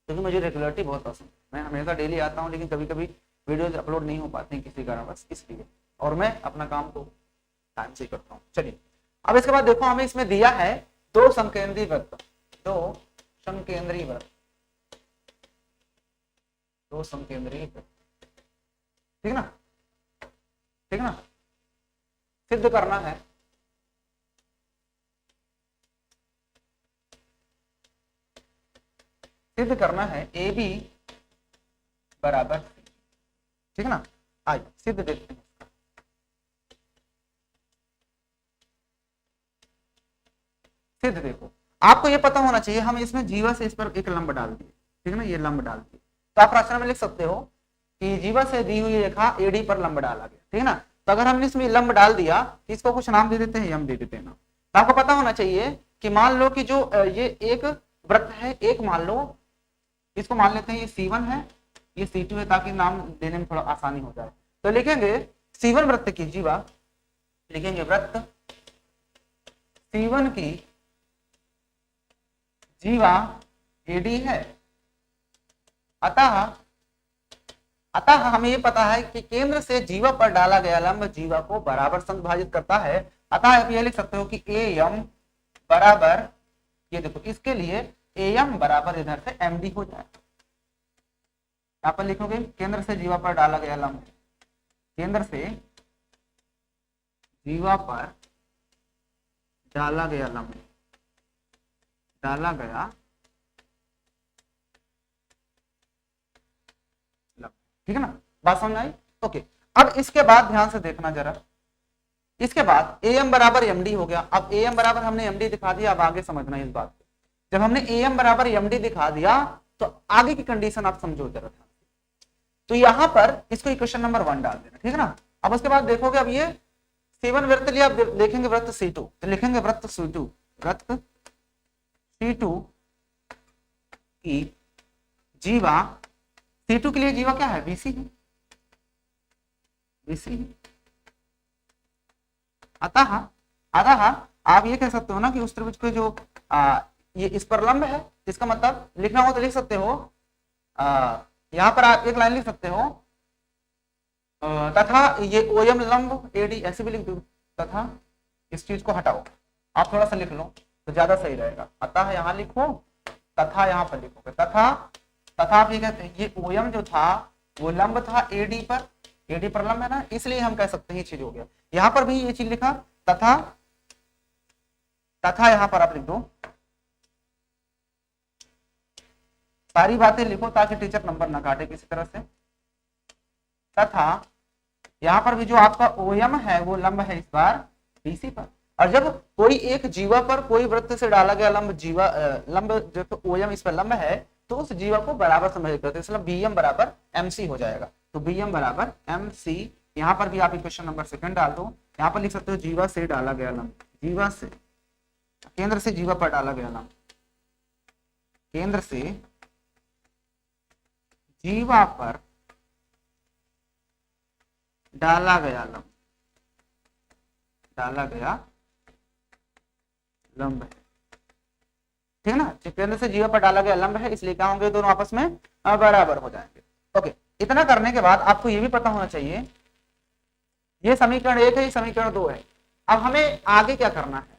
क्योंकि मुझे रेगुलरिटी बहुत पसंद है, मैं हमेशा डेली आता हूँ, लेकिन कभी कभी वीडियोज अपलोड नहीं हो पाती किसी कारणवश, इसलिए, और मैं अपना काम को टाइम से करता हूँ। चलिए अब इसके बाद देखो, हमें इसमें दिया है दो समकेंद्रीय वृत्त, दो समकेंद्रीय वृत्त, दो समकेंद्रीय वृत्त, ठीक ना, ठीक ना। सिद्ध करना है, सिद्ध करना है ए बी बराबर, ठीक है ना। आइए सिद्ध देखते हैं। सिद्ध देखो, आपको ये पता होना चाहिए, हम इसमें जीवा से इस पर एक लंब डाल दिए, ठीक है ना, ये लंब डाल दिए, तो आप रचना में लिख सकते हो कि जीवा से दी हुई रेखा एडी पर लंब डाला गया, ठीक है ना। तो अगर हमने इसमें लंब डाल दिया, इसको कुछ नाम दे देते हैं, हम दे देते हैं ना। तो आपको पता होना चाहिए कि मान लो कि जो ये एक वृत्त है, एक मान लो इसको मान लेते हैं ये C1 है, ये C2 है, ताकि नाम देने में थोड़ा आसानी हो जाए। तो लिखेंगे C1 वृत्त की जीवा, लिखेंगे वृत्त C1 की जीवा AD है। अतः हमें ये पता है कि केंद्र से जीवा पर डाला गया लंब जीवा को बराबर संभाजित करता है। अतः आप ये लिख सकते हो कि AM बराबर, ये देखो इसके लिए AM बराबर इधर से MD हो जाए। यहाँ पर लिखोगे केंद्र से जीवा पर डाला गया लंब, केंद्र से जीवा पर डाला गया लंब, डाला गया लंब, ठीक है ना, बात समझ आई? ओके, अब इसके बाद ध्यान से देखना जरा, इसके बाद AM बराबर MD हो गया। अब AM बराबर हमने MD दिखा दिया, अब आगे समझना इस बात को। जब हमने AM बराबर MD दिखा दिया तो आगे की कंडीशन आप समझो जरा। तो यहां पर इसको इक्वेशन नंबर 1 डाल देना, ठीक है ना। अब उसके बाद देखोगे, अब ये C1 वृत्त लिया, अब देखेंगे वृत्त C2, तो लिखेंगे वृत्त C2, वृत्त C2 की जीवा, C2 के लिए जीवा क्या है? BC है, BC है। अतः आप ये कह सकते हो ना कि उस त्रिभुज के जो ये इस पर लंब है, इसका मतलब लिखना हो तो लिख सकते हो, यहां पर आप एक लाइन लिख सकते हो, तथा ये OM लंब AD, ऐसे भी लिख दो, तथा इस चीज को हटाओ, आप थोड़ा सा लिख लो तो ज्यादा सही रहेगा। अतः यहां लिखो, तथा यहां पर लिखोगे, तथा आप ये कहते हैं ये OM जो था वो लंब था AD पर, AD पर लंब है ना, इसलिए हम कह सकते हैं ये चीज हो गया। यहां पर भी ये चीज लिखा, तथा यहां पर आप लिख दो, सारी बातें लिखो ताकि टीचर नंबर ना काटे किसी तरह से। तथा यहां पर भी जो आपका OM है वो लंब है इस बार BC पर। और जब कोई एक जीवा पर कोई वृत्त से डाला गया लंब जीवा लंब जो तो OM इस पर लंब है, तो उस जीवा को बराबर संभाजित करते हैं, इसलिए BM बराबर MC हो जाएगा। तो BM बराबर MC, यहाँ पर भी आप इक्वेशन नंबर 2 डाल दो। यहाँ पर लिख सकते हो जीवा से डाला गया लंब, जीवा से, केंद्र से जीवा पर डाला गया लंब, केंद्र से जीवा पर डाला गया लंब, डाला गया लंब है, ठीक है ना। केंद्र से जीवा पर डाला गया लंब है, इसलिए क्या होंगे, दोनों आपस में बराबर हो जाएंगे। ओके, इतना करने के बाद आपको ये भी पता होना चाहिए, ये समीकरण 1 है, ये समीकरण 2 है। अब हमें आगे क्या करना है,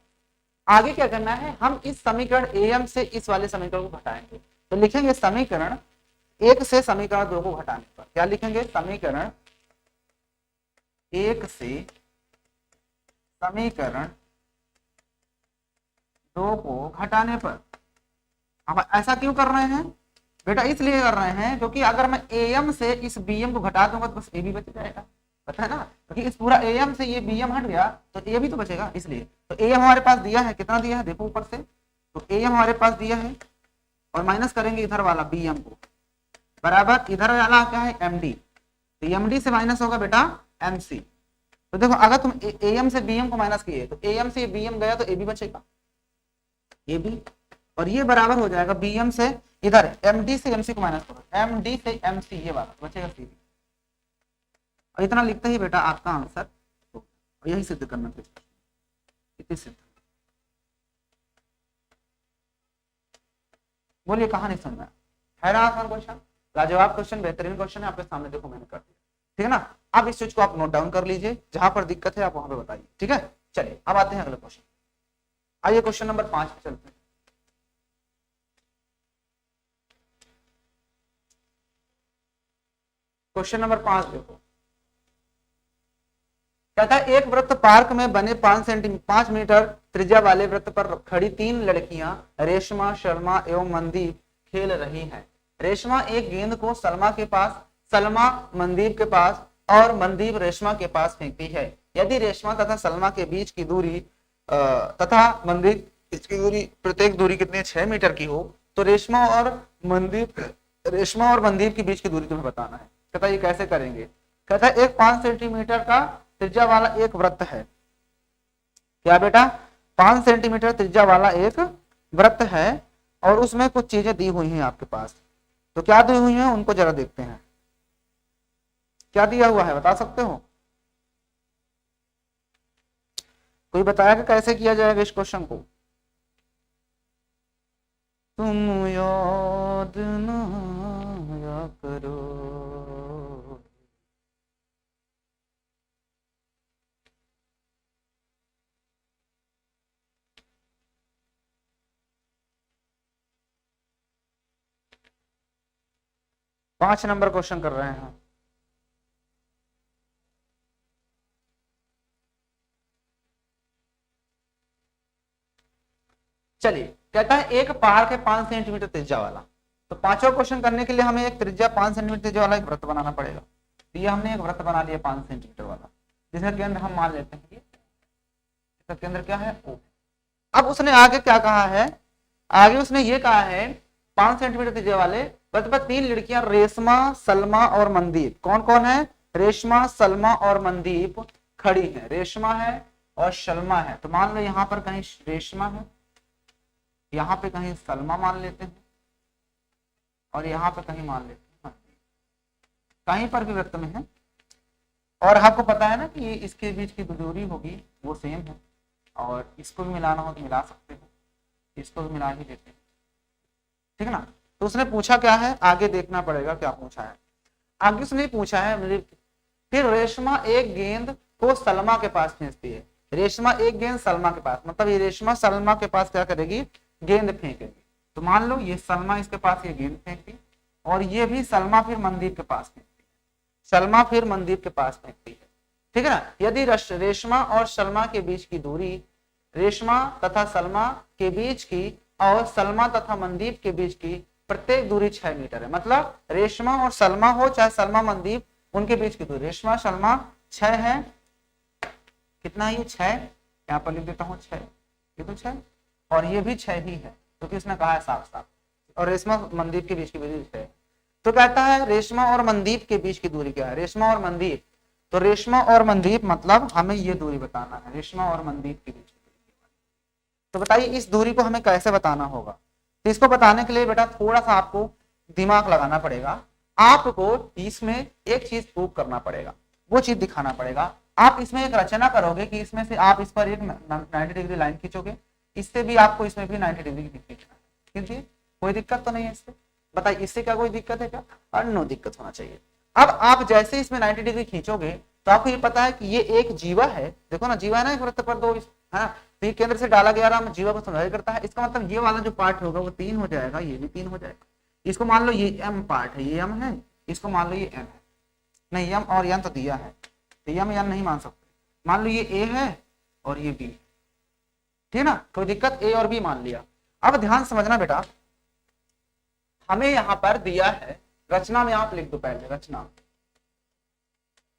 आगे क्या करना है, हम इस समीकरण AM से इस वाले समीकरण को घटाएंगे। तो लिखेंगे समीकरण 1 से समीकरण 2 को घटाने पर क्या लिखेंगे, समीकरण 1 से समीकरण 2 को घटाने पर। अब ऐसा क्यों कर रहे हैं बेटा, इसलिए कर रहे हैं क्योंकि अगर मैं AM से इस BM को घटा दूंगा तो बस AB बच जाएगा, पता है ना, क्योंकि इस पूरा AM से ये BM हट गया तो A भी तो बचेगा। इसलिए तो AM हमारे पास दिया है, कितना दिया है देखो ऊपर से, तो AM हमारे पास दिया है, और माइनस करेंगे इधर वाला BM को, बराबर इधर वाला क्या है MD, तो MD से माइनस होगा बेटा MC। तो देखो अगर तुम AM से BM को माइनस किए तो AM से BM गया तो AB बचेगा, AB, और ये बराबर हो जाएगा BM से इधर MD से MC को माइनस करो, MD से MC, ये वाला बचेगा CD। और इतना लिखते ही बेटा आपका आंसर तो यही सिद्ध करना चाहिए, इतनी सिद्ध। बोलिए कहाँ नहीं समझा, है ना आसान क्वेश्चन, लाजवाब क्वेश्चन, बेहतरीन क्वेश्चन है, आपके सामने देखो मैंने कर दिया, ठीक है ना। अब इस चीज को आप नोट डाउन कर लीजिए, जहां पर दिक्कत है आप वहां पे बताइए, ठीक है। चलिए अब आते हैं अगले क्वेश्चन, आइए क्वेश्चन नंबर 5 पे चलते हैं। क्वेश्चन नंबर 5 देखो, कहता है एक वृत्त पार्क में बने 5 मीटर त्रिज्या वाले वृत्त पर खड़ी 3 लड़कियां रेशमा, शर्मा एवं मनदीप खेल रही हैं। रेशमा एक गेंद को सलमा के पास, सलमा मनदीप के पास और मनदीप रेशमा के पास फेंकती है। यदि रेशमा तथा सलमा के बीच की दूरी तथा मनदीप की दूरी, प्रत्येक दूरी कितनी 6 मीटर की हो, तो रेशमा और मनदीप के बीच की दूरी तुम्हें बताना है। कहता है ये कैसे करेंगे, कहता है एक 5 सेंटीमीटर का त्रिज्या वाला एक वृत्त है, क्या बेटा 5 सेंटीमीटर त्रिज्या वाला एक वृत्त है और उसमें कुछ चीजें दी हुई हैं आपके पास। तो क्या दी हुई हैं उनको जरा देखते हैं। क्या दिया हुआ है बता सकते हो? कोई बताया कि कैसे किया जाएगा इस क्वेश्चन को? तुम याद ना आया करो। पांच नंबर क्वेश्चन कर रहे हैं। चलिए, कहता है एक पार्क है 5 सेंटीमीटर त्रिज्या वाला। तो पांचों क्वेश्चन करने के लिए हमें एक त्रिज्या 5 सेंटीमीटर त्रिज्या वाला एक वृत्त बनाना पड़ेगा। तो ये हमने एक वृत्त बना लिया 5 सेंटीमीटर वाला, जिसका केंद्र हम मान लेते हैं इसका केंद्र क्या है O। अब उसने आगे क्या कहा है? आगे उसने ये कहा है 5 सेंटीमीटर त्रिज्या वाले वृत्त पर 3 लड़कियां रेशमा, सलमा और मनदीप। कौन कौन है? रेशमा, सलमा और मनदीप खड़ी है। रेशमा है और सलमा है। तो मान लो यहाँ पर कहीं रेशमा है, यहाँ पे कहीं सलमा मान लेते हैं और यहाँ पे कहीं मान लेते हैं मनदीप। कहीं पर भी वृत्त में है। और आपको पता है ना कि ये इसके बीच की दूरी होगी वो सेम है, और इसको भी मिलाना हो तो मिला सकते हैं, इसको भी मिला ही देते हैं, ठीक है ना। तो उसने पूछा क्या है, आगे देखना पड़ेगा क्या पूछा है। आगे उसने पूछा है फिर रेशमा एक गेंद को सलमा के पास खींचती है। रेशमा एक गेंद सलमा के पास, मतलब ये रेशमा सलमा के पास क्या करेगी? गेंद फेंकेगी। तो मान लो ये सलमा इसके पास ये गेंद फेंकती और ये भी सलमा फिर मनदीप के पास फेंकती है, सलमा फिर मनदीप के पास फेंकती है, ठीक है ना। यदि रेशमा और सलमा के बीच की दूरी रेशमा तथा सलमा के बीच की और सलमा तथा मनदीप के बीच की प्रत्येक दूरी 6 मीटर है। मतलब रेशमा और सलमा हो चाहे सलमा मनदीप, उनके बीच की दूरी रेशमा सलमा 6 है। कितना है ये? 6। यहाँ पर लिख देता हूँ 6, ये तो 6 और ये भी 6 ही है, क्योंकि इसने कहा है साफ साफ। और रेशमा मनदीप के बीच की दूरी 6। तो कहता है रेशमा और मनदीप के बीच की दूरी क्या है? रेशमा और मनदीप, तो रेशमा और मनदीप मतलब हमें ये दूरी बताना है, रेशमा और मनदीप के बीच की दूरी। तो बताइए इस दूरी को हमें कैसे बताना होगा? तो इसको बताने के लिए बेटा थोड़ा सा आपको दिमाग लगाना पड़ेगा। आपको इसमें एक चीज प्रूव करना पड़ेगा, वो चीज दिखाना पड़ेगा। आप इसमें एक रचना करोगे कि इसमें से आप इस पर एक 90 डिग्री लाइन खींचोगे, इससे भी आपको इसमें भी 90 डिग्री खींचना है। क्योंकि कोई दिक्कत तो नहीं है इससे? बताइए इससे क्या कोई दिक्कत है क्या? और नो दिक्कत होना चाहिए। अब आप जैसे इसमें 90 डिग्री खींचोगे तो आपको ये पता है कि ये एक जीवा है। देखो ना, जीवा है ना एक वृत्त पर 2, है। तो ये केंद्र से डाला गया राम जीवा को समझाया करता है। इसका मतलब ये वाला जो पार्ट होगा वो 3 हो जाएगा, ये भी 3 हो जाएगा। इसको मान लो ये m पार्ट है, ये m है, इसको मान लो ये m है। नहीं, m और n तो दिया है, तो m n नहीं मान सकते। मान लो ये a है और ये b, ठीक ना। कोई दिक्कत? a और b मान लिया। अब ध्यान समझना बेटा, हमें यहाँ पर दिया है, रचना में आप लिख दो पहले।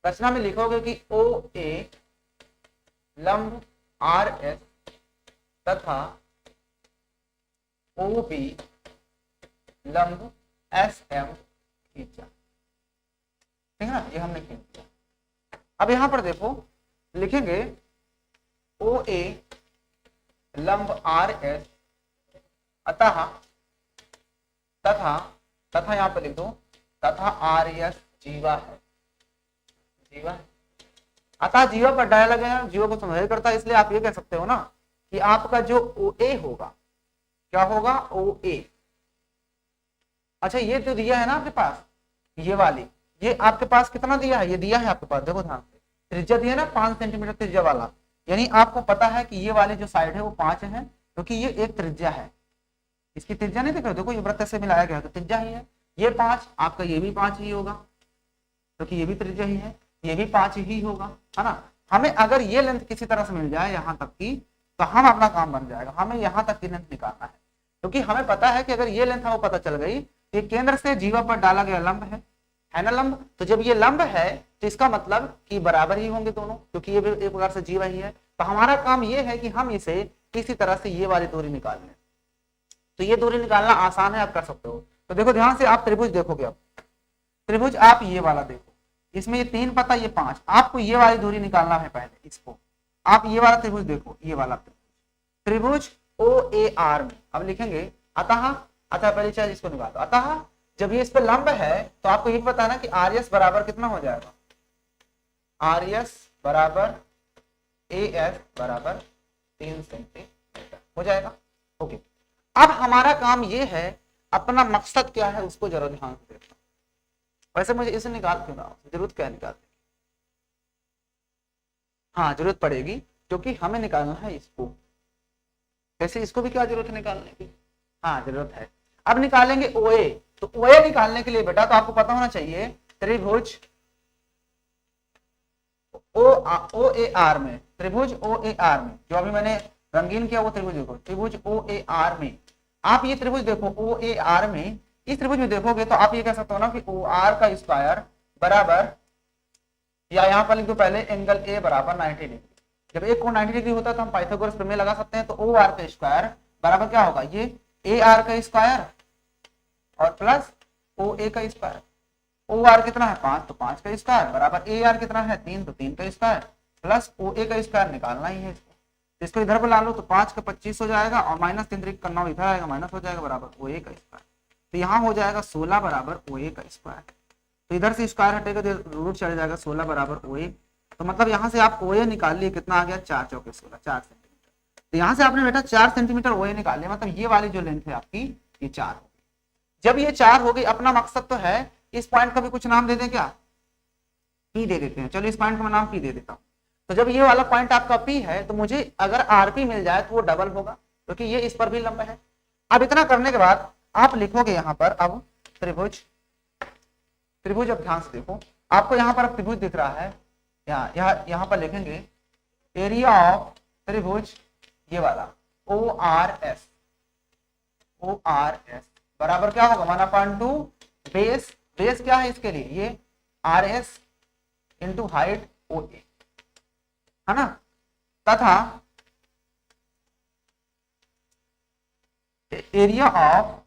रचना में लिखोगे कि OA लंब RS तथा OB लंब SM खींचा, ठीक है ना। ये हमने खींच दिया। अब यहां पर देखो लिखेंगे OA लंब RS अतः तथा यहां पर लिख दो तथा RS जीवा है। जीवा, अतः जीवा पर डाला गया, जीवा को समझाया करता है। इसलिए आप ये कह सकते हो ना कि आपका जो OA होगा, क्या होगा? OA। अच्छा, ये तो दिया है ना आपके पास, ये वाली, ये आपके पास कितना दिया है? ये दिया है आपके पास, देखो ध्यान से, त्रिज्या दिया ना 5 सेंटीमीटर त्रिज्या वाला। यानी आपको पता है कि ये वाली जो साइड है वो 5 है, क्योंकि ये एक त्रिज्या है। इसकी त्रिज्या नहीं देख रहे, देखो ये वृत्त से मिलाया गया तो त्रिज्या ही है। ये 5, आपका ये भी 5 ही होगा, क्योंकि ये भी त्रिज्या ही है, ये भी 5 ही होगा, है ना। हमें अगर ये लेंथ किसी तरह से मिल जाए यहाँ तक की, तो हम अपना काम बन जाएगा। हमें यहाँ तक की लेंथ निकालना है, क्योंकि हमें पता है कि अगर ये लेंथ हमें पता चल गई तो केंद्र से जीवा पर डाला गया लंब है ना लंब। तो जब ये लंब है तो इसका मतलब कि बराबर ही होंगे दोनों, क्योंकि ये भी एक प्रकार से जीवा ही है। तो हमारा काम ये है कि हम इसे किसी तरह से ये वाली दूरी निकाल लें। तो ये दूरी निकालना आसान है, आप कर सकते हो। तो देखो ध्यान से, आप त्रिभुज देखोगे। अब त्रिभुज आप ये वाला देखो, इसमें ये 3 पता, ये 5, आपको ये वाली दूरी निकालना है पहले। इसको आप ये वाला त्रिभुज देखो, ये वाला त्रिभुज, त्रिभुज ओ ए आर में, अब लिखेंगे अतः, अतः पहले चाहे इसको निकालो, अतः जब ये इस पे लंब है तो आपको ये पता है ना कि आर एस बराबर कितना हो जाएगा, आर एस बराबर ए एफ बराबर 3 सेंटीमीटर हो जाएगा। ओके, अब हमारा काम ये है, अपना मकसद क्या है उसको जरा ध्यान से देखना। वैसे मुझे इसे निकाल क्यों ना, जरूरत क्या निकालने की, हाँ जरूरत पड़ेगी क्योंकि हमें निकालना है इसको। वैसे इसको भी क्या जरूरत है निकालने की, हाँ जरूरत है। अब निकालेंगे OA, तो OA निकालने के लिए बेटा तो आपको पता होना चाहिए त्रिभुज ओ ए आर में, त्रिभुज ओ ए आर में जो अभी मैंने रंगीन किया वो त्रिभुज देखो, त्रिभुज ओ ए आर में आप ये त्रिभुज देखो ओ ए आर में, इस त्रिभुज में देखोगे तो आप ये कह सकते हो ना कि ओ आर का स्क्वायर बराबर, या यहाँ पर लिख दो पहले एंगल ए बराबर 90 डिग्री। जब एक कोण 90 डिग्री होता है तो हम पाइथागोरस प्रमेय लगा सकते हैं, तो ओ आर का स्क्वायर बराबर क्या होगा, ये ए आर का स्क्वायर और प्लस ओ ए का स्क्वायर। ओ आर कितना है 5, तो 5 का स्क्वायर बराबर ए आर कितना है 3, तो 3 का स्क्वायर प्लस ओ ए का स्क्वायर निकालना ही है इसको। इसको इधर पर ला लो तो 5 का 25 हो जाएगा और माइनस 3 करना हो, इधर आएगा माइनस हो जाएगा बराबर ओ ए का स्क्वायर, तो यहाँ हो जाएगा 16 बराबर ओ ए का स्क्वायर। तो इधर से स्क्वायर हटेगा तो रूट चले जाएगा 16 बराबर ओ ए, तो मतलब यहाँ से आप ओ ए निकाल लिए, कितना आ गया 4 चौके 16, 4 सेंटीमीटर। तो यहाँ से आपने बेटा 4 सेंटीमीटर ओ ए निकाल लिया, मतलब ये वाली जो लेंथ है आपकी ये 4 हो गई। जब ये 4 हो गई, अपना मकसद तो है इस पॉइंट का भी कुछ नाम दे दें, क्या पी दे देते हैं, चलो इस पॉइंट का मैं नाम पी दे देता हूँ। तो जब ये वाला पॉइंट आपका पी है तो मुझे अगर आरपी मिल जाए तो वो डबल होगा क्योंकि ये इस पर भी लंब है। अब इतना करने के बाद आप लिखोगे यहाँ पर अब त्रिभुज, त्रिभुज अब ध्यान से देखो, आपको यहाँ पर त्रिभुज दिख रहा है, यहाँ पर लिखेंगे एरिया ऑफ त्रिभुज ये वाला O R S, O R S बराबर क्या होगा 1/2 बेस, बेस क्या है इसके लिए ये आर एस इंटू हाइट ओ ए है ना, तथा एरिया ऑफ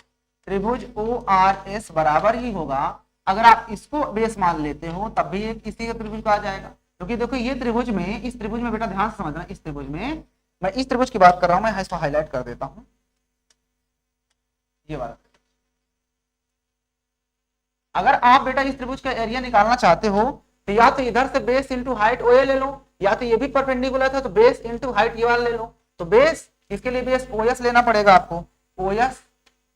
त्रिभुज ओ आर एस बराबर ही होगा, अगर आप इसको बेस मान लेते हो तब भी एक इसी का त्रिभुज का आ जाएगा, क्योंकि देखो ये त्रिभुज में, इस त्रिभुज में बेटा ध्यान से समझना, इस त्रिभुज में, मैं इस त्रिभुज की बात कर रहा हूं, मैं इसको हाईलाइट कर देता हूं, ये वाला। अगर आप बेटा इस त्रिभुज का एरिया निकालना चाहते हो तो या तो इधर से बेस इंटू हाइट ओ ए ले लो, या तो ये भी परपेंडिकुलर था तो बेस इंटू हाइट ये वाला ले लो। तो बेस, इसके लिए बेस ओ एस लेना पड़ेगा आपको, ओ एस,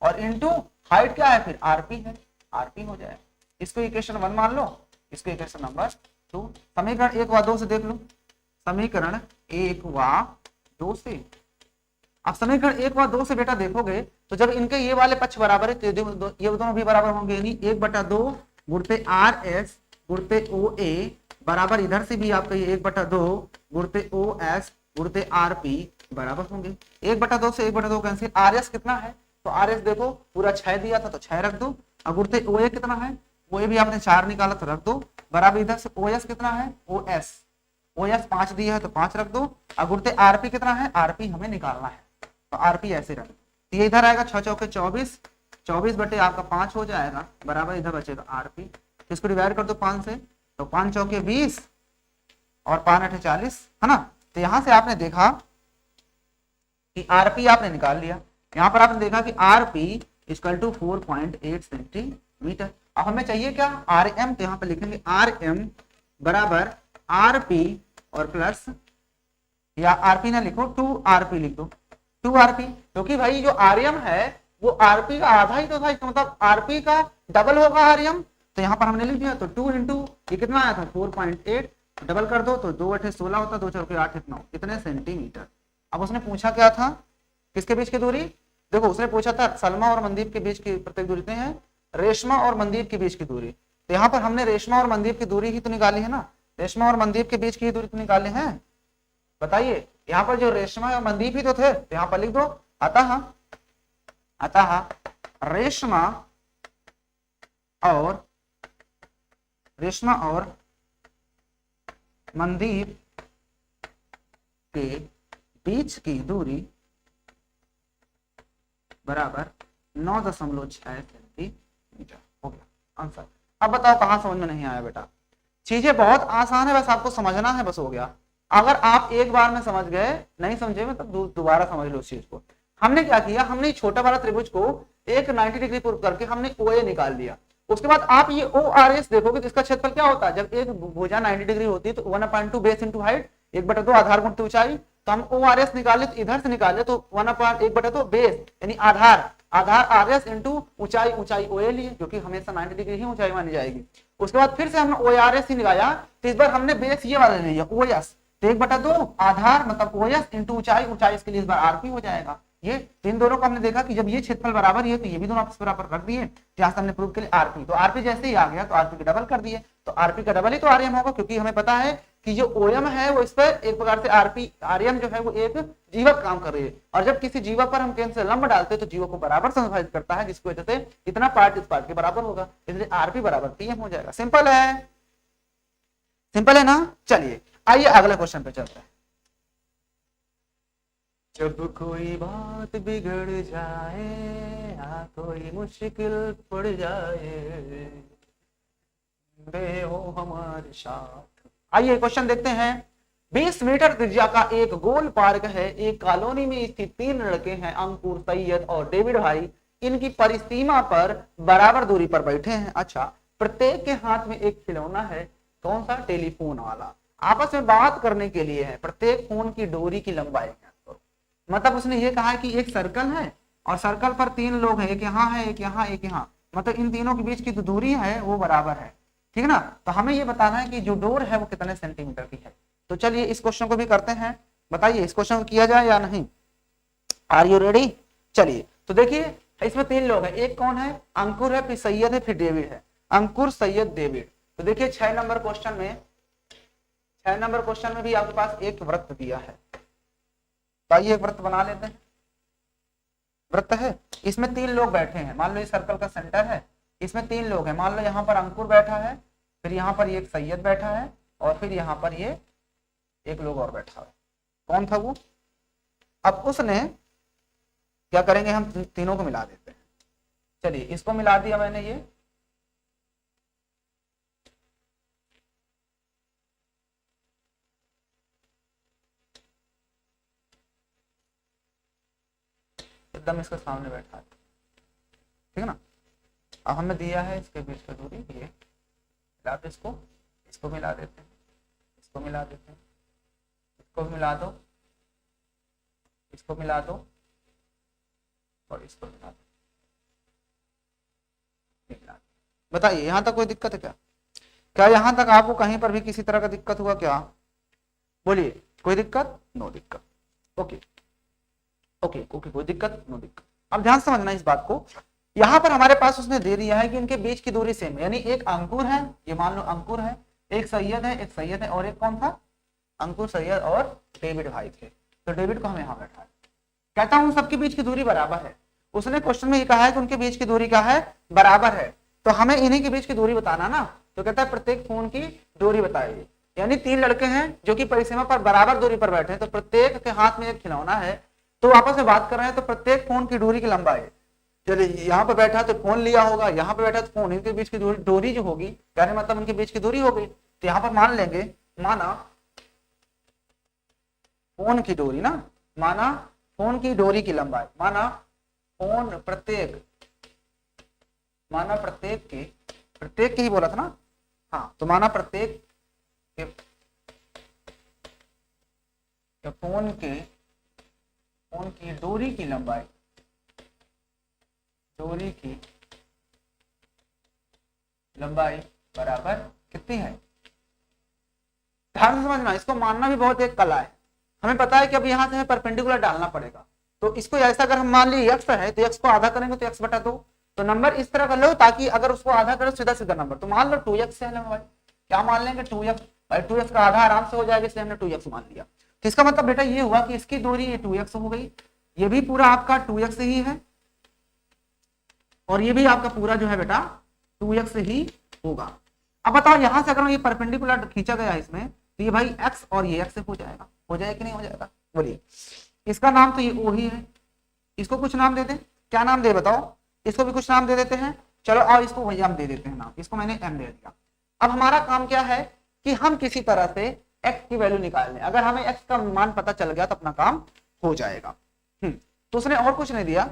और इंटू हाइट क्या है फिर आरपी है, आरपी हो जाए। इसको इक्वेशन 1 मान लो, इसको इक्वेशन नंबर 2। समीकरण 1 व 2 से देख लो, समीकरण 1 व 2 से, अब समीकरण 1 व 2 से बेटा देखोगे तो जब इनके ये वाले पक्ष बराबर है तो ये दोनों भी बराबर होंगे, यानी 1/2 गुणते आर एस गुणते ओ ए बराबर इधर से भी आपका ये 1/2 गुणते ओ एस गुणते आर पी बराबर होंगे। 1/2 से 1/2 कैंसिल, आर एस कितना है तो आर एस देखो पूरा 6 दिया था तो 6 रख दो, और गुणते ओ ए कितना है, ओ ए भी आपने 4 निकाला तो रख दो, बराबर इधर से ओ एस कितना है, ओ एस 5 दिया है तो 5 रख दो, और गुणते आर पी कितना है, आर पी हमें निकालना है तो आरपी ऐसे रख दो। ये इधर आएगा 6 चौके 24, 24 बटे आपका 5 हो जाएगा बराबर इधर बचेगा आरपी, इसको डिवाइड कर दो 5 से, तो 5 चौके 20 और 5 8 40 है ना। तो यहां से आपने देखा कि आरपी आपने निकाल लिया, यहाँ पर आपने देखा कि आरपी इक्वल टू 4.8 सेंटीमीटर। अब हमें चाहिए क्या आर एम, तो यहाँ पर लिखेंगे आर एम बराबर आरपी और प्लस, या आरपी ना लिखो 2 आरपी लिख दो, 2 आरपी, क्योंकि भाई जो आरएम है वो आरपी का आधा ही तो था, इसका मतलब आरपी का डबल होगा आरएम, तो यहाँ पर हमने लिख दिया। तो 2 इंटू ये कितना आया था 4.8, डबल कर दो तो 2 8 16 होता, 2 4 8 9 कितने सेंटीमीटर। अब उसने पूछा क्या था, किसके बीच की दूरी, देखो उसने पूछा था सलमा और मनदीप के बीच की प्रत्येक दूरी कितनी है, रेशमा और मनदीप के बीच की दूरी। तो यहाँ पर हमने रेशमा और मनदीप की दूरी ही तो निकाली है ना, रेशमा और मनदीप के बीच की दूरी तो निकाले हैं, बताइए। यहाँ पर जो रेशमा और मनदीप ही तो थे, तो यहाँ पर लिख दो अतः, अतः रेशमा और मनदीप के बीच की दूरी बराबर 9.6 सेंटीमीटर हो गया आंसर। अब बताओ कहां समझ में नहीं आया बेटा, चीजें बहुत आसान है, बस आपको समझना है, बस हो गया। अगर आप एक बार में समझ गए, नहीं समझे में तब दोबारा समझ लो उस चीज को। हमने क्या किया, हमने छोटा वाला त्रिभुज को एक 90 डिग्री पूर्व करके हमने OA निकाल लिया। उसके बाद आप ये ORS देखोगे तो इसका क्षेत्रफल क्या होता है, जब एक भुजा 90 डिग्री होती है तो 1/2 बेस इंटू हाइट, 1/2 आधार गुणित ऊंचाई। तो हम ORS निकाले तो इधर से निकाले तो 1/2 बेस यानी आधार, आधार RS इंटू ऊंचाई, ऊंचाई OA लिए, जो कि हमेशा 90 डिग्री ही ऊंचाई मानी जाएगी। उसके बाद फिर से हमने ORS ही निकाला, तो इस बार हमने बेस ये वाला ले लिया OS, तो 1/2 आधार मतलब OS इंटू ऊंचाई, ऊंचाई इसके लिए इस बार RP हो जाएगा। ये इन दोनों को हमने देखा कि जब ये क्षेत्रफल बराबर है तो ये भी दोनों आपस बराबर रख दिए, जहां से हमने प्रूव के लिए RP, तो RP जैसे ही आ गया तो RP का डबल कर दिए, तो RP का डबल ही तो RM होगा, क्योंकि हमें पता है कि जो OM है वो इस पर एक प्रकार से RM जो है वो एक जीवक काम कर रही है, और जब किसी जीवक पर हम केंद्र से लंब डालते हैं तो जीवक को बराबर संभावित करता है, जिसकी वजह से इतना पार्ट इस पार्ट के बराबर होगा, इसलिए RP बराबर PM हो जाएगा। सिंपल है, सिंपल है ना। चलिए आइए अगले क्वेश्चन पे चलते हैं। जब कोई बात बिगड़ जाए या कोई मुश्किल पड़ जाए, बे हो हमारे साथ। आइए क्वेश्चन देखते हैं। 20 मीटर त्रिज्या का एक गोल पार्क है, एक कॉलोनी में स्थित 3 लड़के हैं, अंकुर, सैयद और डेविड भाई। इनकी परिसीमा पर बराबर दूरी पर बैठे हैं। अच्छा, प्रत्येक के हाथ में एक खिलौना है, कौन सा, टेलीफोन वाला। आपस में बात करने के लिए है, प्रत्येक फोन की डोरी की लंबाई है। मतलब उसने ये कहा कि एक सर्कल है और सर्कल पर 3 लोग हैं, एक यहाँ है, एक यहाँ, एक यहाँ, मतलब इन तीनों के बीच की जो दूरी है वो बराबर है, ठीक है ना। तो हमें ये बताना है कि जो डोर है वो कितने सेंटीमीटर की है। तो चलिए इस क्वेश्चन को भी करते हैं, बताइए इस क्वेश्चन को किया जाए या नहीं। Are you ready. चलिए तो देखिए इसमें 3 लोग हैं, एक कौन है, अंकुर है, फिर सैयद है, फिर डेविड है। अंकुर, सैयद, डेविड। तो देखिए 6 नंबर क्वेश्चन में भी आपके पास एक वृत्त दिया है, तो आइए एक वृत्त बना लेते हैं। वृत्त है, इसमें 3 लोग बैठे हैं, मान लो ये सर्कल का सेंटर है, इसमें 3 लोग हैं, मान लो यहाँ पर अंकुर बैठा है, फिर यहाँ पर ये एक सैयद बैठा है, और फिर यहाँ पर ये एक लोग और बैठा है। कौन था वो। अब उसने क्या करेंगे, हम तीनों को मिला देते हैं। चलिए इसको मिला दिया मैंने, ये एकदम इसके सामने बैठा है, ठीक है ना। अब हमें दिया है इसके बीच की दूरी, ये मिला दो, इसको मिला देते हैं, इसको मिला देते हैं, इसको मिला दो, इसको मिला दो और इसको मिला दो। बताइए यहां तक कोई दिक्कत है क्या, क्या यहां तक आपको कहीं पर भी किसी तरह का दिक्कत हुआ क्या, बोलिए। कोई दिक्कत, नो दिक्कत, ओके ओके ओके, कोई दिक्कत, नो दिक्कत। अब ध्यान समझना इस बात को, यहाँ पर हमारे पास उसने दे दिया है कि इनके बीच की दूरी सेम है, यानी एक अंकुर है, ये मान लो अंकुर है, एक सैयद है, और एक कौन था, अंकुर, सैयद और डेविड भाई थे। तो डेविड को हम यहाँ बैठा है, कहता हूँ सबके बीच की दूरी बराबर है। उसने क्वेश्चन में ये कहा है कि उनके बीच की दूरी क्या है, बराबर है, तो हमें इन्हीं के बीच की दूरी बताना ना। तो कहता है प्रत्येक फोन की दूरी बताइए, यानी 3 लड़के हैं जो कि परिसीमा पर बराबर दूरी पर बैठे हैं, तो प्रत्येक के हाथ में एक खिलौना है, तो आपस में बात कर रहे हैं, तो प्रत्येक फोन की दूरी की लंबाई। चलिए यहाँ पे बैठा तो फोन लिया होगा, यहाँ पे बैठा तो फोन, इनके बीच की दूरी जो होगी, कहने मतलब इनके बीच की दूरी हो गई। तो यहाँ पर मान लेंगे, माना फोन की दूरी ना, माना फोन की डोरी की लंबाई, माना प्रत्येक की ही बोला था ना, हाँ, तो माना प्रत्येक के फोन की डोरी की लंबाई, बराबर कितनी है। ध्यान से समझना, इसको मानना भी बहुत एक कला है। हमें पता है कि अब यहाँ से हमें परपेंडिकुलर डालना पड़ेगा, तो इसको ऐसा अगर हम मान लीजिए x है तो x को आधा करेंगे तो x/2, तो नंबर इस तरह कर लो ताकि अगर उसको आधा करो सीधा सीधा नंबर, तो मान लो 2x है भाई, क्या मान लेंगे 2x, भाई 2x का आधा आराम से हो जाएगा, इसलिए हमने 2x मान लिया। तो इसका मतलब बेटा ये हुआ कि इसकी दूरी ये 2x हो गई, ये भी पूरा आपका 2x ही है, और ये भी आपका पूरा जो है बेटा 2x ही होगा। अब बताओ यहां से अगर ये परपेंडिकुलर खींचा गया इसमें, तो ये भाई x और ये x हो जाएगा कि नहीं हो जाएगा, बोलिए। इसका नाम तो ये O ही है, इसको कुछ नाम दे दें, क्या नाम दे बताओ, इसको भी कुछ नाम दे देते हैं, चलो और इसको वही हम दे देते हैं नाम, इसको मैंने M दे दिया। अब हमारा काम क्या है कि हम किसी तरह से एक्स की वैल्यू निकालनी है। अगर हमें एक्स का मान पता चल गया तो अपना काम हो जाएगा। तो उसने और कुछ नहीं दिया।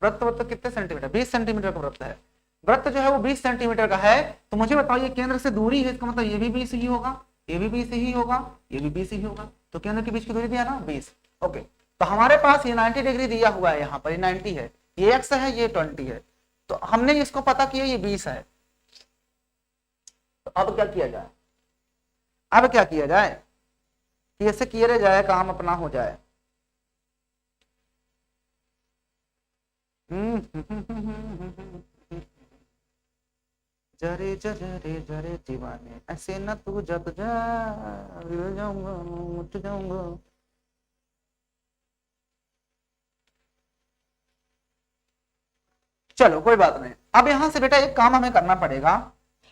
वृत्त कितने सेंटीमीटर, 20 सेंटीमीटर का वृत्त है। वृत्त जो है वो 20 सेंटीमीटर का है। तो मुझे बताइए केंद्र से दूरी है, इसका मतलब ये भी 20 ही होगा, ये भी 20 ही होगा, ये भी 20 ही होगा। तो केंद्र के बीच की दूरी दिया ना 20। ओके, तो हमारे पास ये 90 डिग्री दिया हुआ है, यहाँ पर ये 90 है, ये x है, ये 20 है। तो हमने इसको पता किया ये 20 है। तो अब क्या किया जाए, अब क्या किया जाए कि ऐसे किया जाए, काम अपना हो जाए। जरे जरे जरे दीवाने ऐसे न तू जग जा, हिल जाऊंगा उठ जाऊंगा। चलो कोई बात नहीं। अब यहां से बेटा एक काम हमें करना पड़ेगा।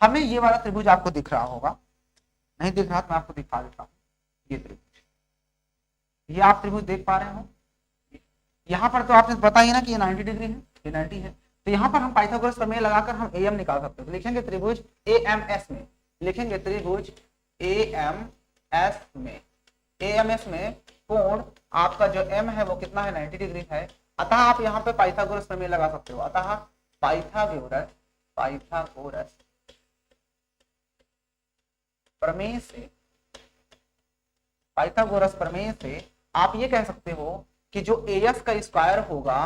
हमें ये वाला त्रिभुज आपको दिख रहा होगा, नहीं दिख रहा तो मैं आपको दिखा देता हूँ। ये त्रिभुज, ये आप त्रिभुज देख पा रहे हो। यहाँ पर तो आपने पता ही ना कि ये 90 डिग्री है, ये 90 है। तो यहाँ पर हम पाइथागोरस प्रमेय लगाकर हम एम निकाल सकते हैं। तो लिखेंगे त्रिभुज एएमएस में, लिखेंगे त्रिभुज एएमएस में, एएमएस में कोण आपका जो एम है वो कितना है, 90 डिग्री है। अतः आप यहाँ पे पाइथागोरस प्रमेय लगा सकते हो। अतः पाइथागोरस प्रमेय से, पाइथागोरस प्रमेय से आप ये कह सकते हो कि जो एएस का स्क्वायर होगा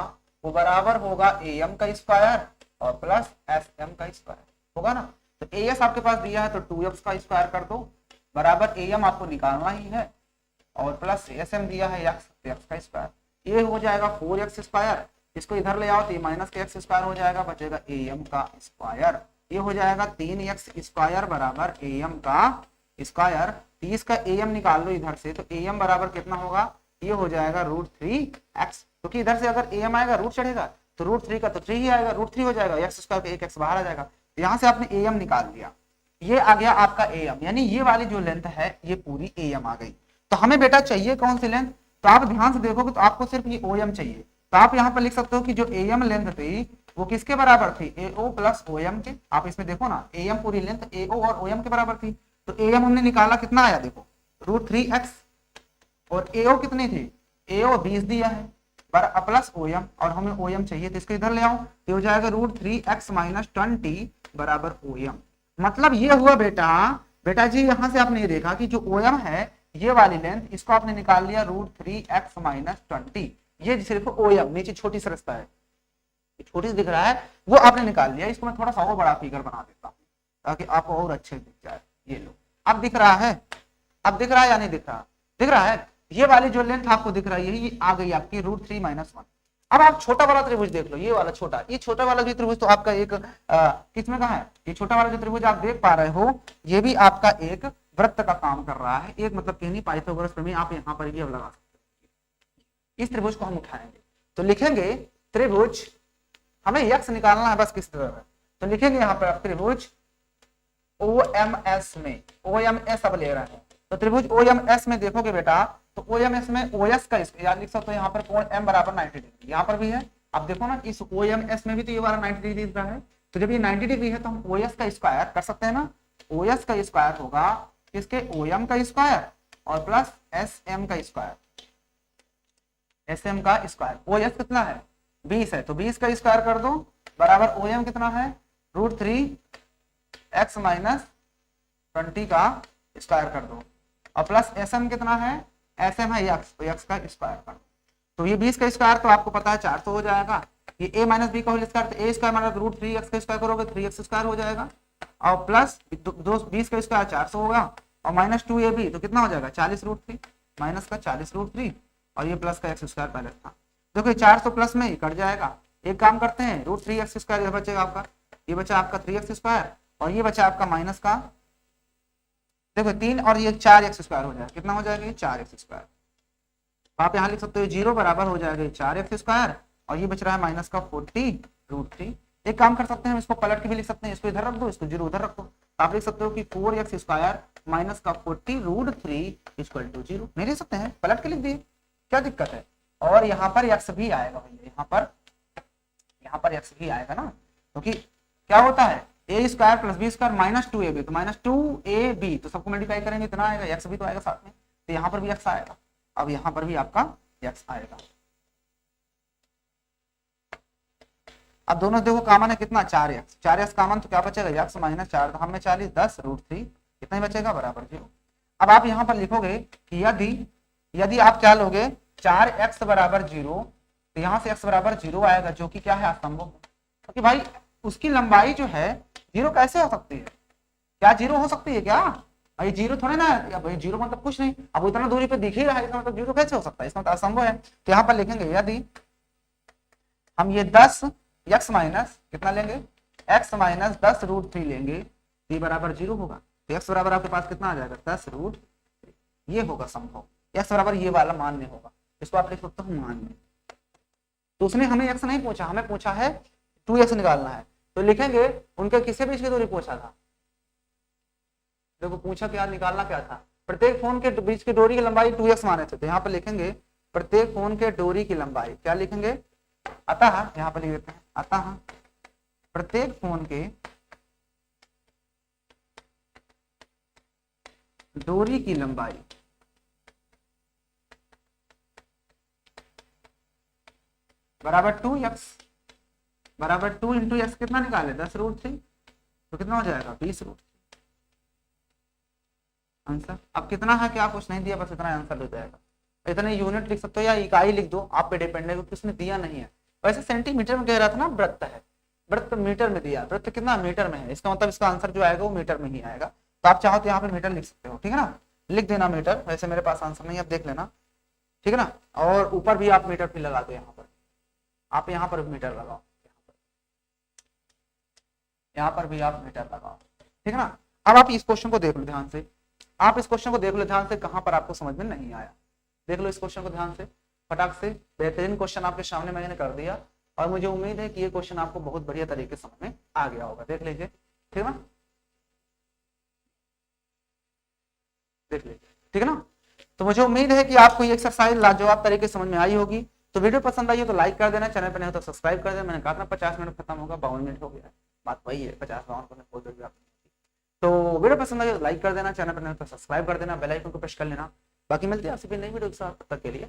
वो बराबर होगा एएम का स्क्वायर और प्लस एसएम का स्क्वायर होगा ना। तो एएस आपके पास दिया है तो 2x का स्क्वायर कर दो, बराबर एएम आपको निकालना ही है, और प्लस एसएम दिया है x का स्क्वायर। ये हो जाएगा 4x स्क्वायर, इसको इधर ले आओ तो ये माइनस का x स्क्वायर हो जाएगा, बचेगा एएम का स्क्वायर। ये हो जाएगा 3x स्क्वायर बराबर एएम का स्क्वायर। 30 का एएम निकाल लो इधर से, तो एएम बराबर कितना होगा, ये हो जाएगा √3x, क्योंकि इधर से अगर एएम आएगा रूट चढ़ेगा तो √3 का तो 3 ही आएगा, √3 हो जाएगा, x स्क्वायर का 1x बाहर आ जाएगा। यहाँ से आपने एएम निकाल लिया, ये आ गया आपका एएम, यानी ये वाली जो लेंथ है ये पूरी एएम आ गई। तो हमें बेटा चाहिए कौन सी लेंथ, तो आप ध्यान से देखोगे तो आपको सिर्फ ये ओएम चाहिए। तो आप यहाँ पर लिख सकते हो कि जो एएम लेंथ थी वो किसके बराबर थी, एओ प्लस ओएम के। आप इसमें देखो ना, एएम पूरी लेंथ एओ और ओएम के बराबर थी। तो एएम हमने निकाला, कितना आया देखो √3x, और एओ कितनी थी, एओ 20 दिया है प्लस ओएम, और हमें ओएम चाहिए तो इसको इधर ले आओ, ये हो जाएगा √3x - 20 बराबर ओएम। मतलब ये हुआ बेटा जी, यहाँ से आपने ये देखा कि जो ओएम है ये वाली लेंथ, इसको आपने निकाल लिया √3x - 20। ये सिर्फ ओएम, नीचे छोटी सी रास्ता है, छोटी सी दिख रहा है, वो आपने निकाल लिया। इसको मैं थोड़ा सा और बड़ा फिगर बना देता हूँ ताकि आपको और अच्छे दिख जाए। ये लो, अब दिख रहा है, अब दिख रहा है या नहीं दिख रहा, दिख रहा है। ये वाली जो लेंथ आपको दिख रहा है ये आ गई आपकी √3 - 1। अब आप छोटा वाला त्रिभुज देख लो, ये वाला छोटा, ये छोटा वाला भी त्रिभुज तो आपका एक किसमें कहा है, ये छोटा वाला जो त्रिभुज आप देख पा रहे हो ये भी आपका एक वृत्त का काम कर रहा है। एक मतलब कहनी पाइथागोरस प्रमेय आप यहाँ पर भी अब लगा सकते हो। इस त्रिभुज को हम उठाएंगे तो लिखेंगे त्रिभुज, हमें x निकालना है बस किस तरह, तो लिखेंगे यहाँ पर त्रिभुज OMS में, OMS अब ले रहे हैं तो त्रिभुज OMS में देखोगे बेटा तो OMS में OS का याद लिख सकते हो, यहाँ पर कोण m बराबर 90 डिग्री, यहाँ पर भी है। अब देखो ना इस OMS में भी तो ये वाला 90 डिग्री दिख रहा है, तो जब ये 90 डिग्री है तो हम OS का स्क्वायर कर सकते हैं ना। OS का स्क्वायर होगा किसके, OM का स्क्वायर और प्लस SM का स्क्वायर, SM का स्क्वायर। OS कितना है 20 है तो 20 का स्क्वायर कर दो, बराबर OM कितना है √3x - 20 का स्क्वायर कर दो, और प्लस SM कितना है, SM है x, तो x का स्क्वायर कर दो। तो ये 20 का स्क्वायर तो आपको पता है 400 हो जाएगा। ये a - b का होल स्क्वायर, तो a स्क्वायर मतलब √3x का स्क्वायर करोगे 3x स्क्वायर हो जाएगा, और प्लस 20 का स्क्वायर 400 होगा, और -2ab तो कितना हो जाएगा 40 √3, माइनस का 40 √3, और ये प्लस का x स्क्वायर पहले था। देखो 400 प्लस में ही कट जाएगा। एक काम करते हैं, √3x स्क्वायर ये बचेगा आपका, ये बचा आपका 3x स्क्वायर, और ये बचा आपका माइनस का, देखो 3 और ये 4x स्क्वायर हो जाएगा, कितना हो जाएगा ये 4x स्क्वायर। आप यहाँ लिख सकते हो 0 बराबर हो जाएगा 4x स्क्वायर, और ये बच रहा है माइनस का 40 √3। एक काम कर सकते हैं, इसको पलट के भी लिख सकते हैं, इसको इधर रख दो, इसको 0 उधर रख दो, आप लिख सकते हो कि 4x स्क्वायर माइनस का 40 √3 = 0। नहीं लिख सकते हैं, पलट के लिख दिए, क्या दिक्कत है। और यहाँ पर x भी आएगा भैया, यहाँ पर x भी आएगा ना, क्योंकि क्या होता है A square plus B square minus 2ab, तो माइनस 2ab, तो सबको मल्टीप्लाई करेंगे इतना आएगा, एक्स भी तो आएगा साथ में, तो यहाँ पर भी एक्स आएगा, अब यहाँ पर भी आपका एक्स आएगा। अब दोनों देखो कॉमन है कितना, 4x, 4x कॉमन, तो क्या बचेगा x माइनस 4, तो हमें 40 10 रूट 3 कितना ही बचेगा, बराबर 0। अब आप यहाँ पर लिखोगे कि यदि आप क्या लोगे 4x बराबर 0, तो यहाँ से x बराबर 0 आएगा, जो कि क्या है, असंभव, क्योंकि भाई उसकी लंबाई जो है 0 कैसे हो सकती है, क्या 0 हो सकती है क्या भाई, 0 थोड़े ना भाई, 0 मतलब कुछ नहीं, अब उतना दूरी पे दिख ही रहा है, इसका मतलब 0 कैसे हो सकता है, इसका मतलब असंभव है। तो यहाँ पर लिखेंगे यदि हम ये 10 x माइनस कितना लेंगे, x माइनस 10 रूट 3 लेंगे, t बराबर 0 होगा, तो x बराबर आपके पास कितना आ जाएगा, 10 रूट 3, ये होगा संभव, x बराबर ये वाला मान्य होगा, इसको आप लिख सकते हो मान्य। तो उसने हमें x नहीं पूछा, हमें पूछा है 2x निकालना है, तो लिखेंगे उनके किसके बीच की दूरी पूछा था, देखो पूछा क्या, निकालना क्या था, प्रत्येक फोन के बीच की डोरी की लंबाई 2x माने थे, तो यहाँ पर लिखेंगे प्रत्येक फोन के डोरी की लंबाई, क्या लिखेंगे, अतः यहाँ पर लिख देते हैं, अतः प्रत्येक फोन के डोरी की लंबाई बराबर 2x, बराबर 2 इंटू एक्स कितना निकाले, 10 रूट 3, तो कितना हो जाएगा, 20 रूट आंसर। अब कितना है क्या कुछ नहीं दिया, बस इतना आंसर हो जाएगा, इतने यूनिट लिख सकते हो या इकाई लिख दो, आप पे डिपेंड है, क्योंकि उसने दिया नहीं है, वैसे सेंटीमीटर में कह रहा था ना, वृत्त है, वृत्त मीटर में दिया, वृत्त कितना मीटर में है, इसका मतलब इसका आंसर जो आएगा वो मीटर में ही आएगा, तो आप चाहो तो यहाँ पे मीटर लिख सकते हो, ठीक है ना, लिख देना मीटर, वैसे मेरे पास आंसर नहीं है, अब देख लेना, ठीक है ना, और ऊपर भी आप मीटर भी लगा दो, यहाँ पर आप यहाँ पर मीटर लगाओ, यहाँ पर भी आप मीटर लगाओ, ठीक है ना। अब आप इस क्वेश्चन को देख लो ध्यान से, आप इस क्वेश्चन को देख लो ध्यान से, कहां पर आपको समझ में नहीं आया, देख लो इस क्वेश्चन को ध्यान से, फटाक से, बेहतरीन क्वेश्चन आपके सामने मैंने कर दिया, और मुझे उम्मीद है कि ये क्वेश्चन आपको बहुत बढ़िया तरीके से समझ में आ गया होगा, देख लीजिए, ठीक है ना, देख लीजिए, ठीक है ना। तो मुझे उम्मीद है कि आपको ये एक्सरसाइज लाजवाब तरीके से समझ में आई होगी, तो वीडियो पसंद आई है तो लाइक कर देना, चैनल पर नहीं हो तो सब्सक्राइब कर देना, मैंने कहा था 50 मिनट खत्म होगा, 52 मिनट हो गया, बात वही है, 50-52 बोल दोगे आप। तो वीडियो पसंद आई तो लाइक कर देना, चैनल पर नहीं तो सब्सक्राइब कर देना, बेल आइकन को प्रेस कर लेना, बाकी मिलते हैं आपसे फिर नई वीडियो के साथ, तब तक के लिए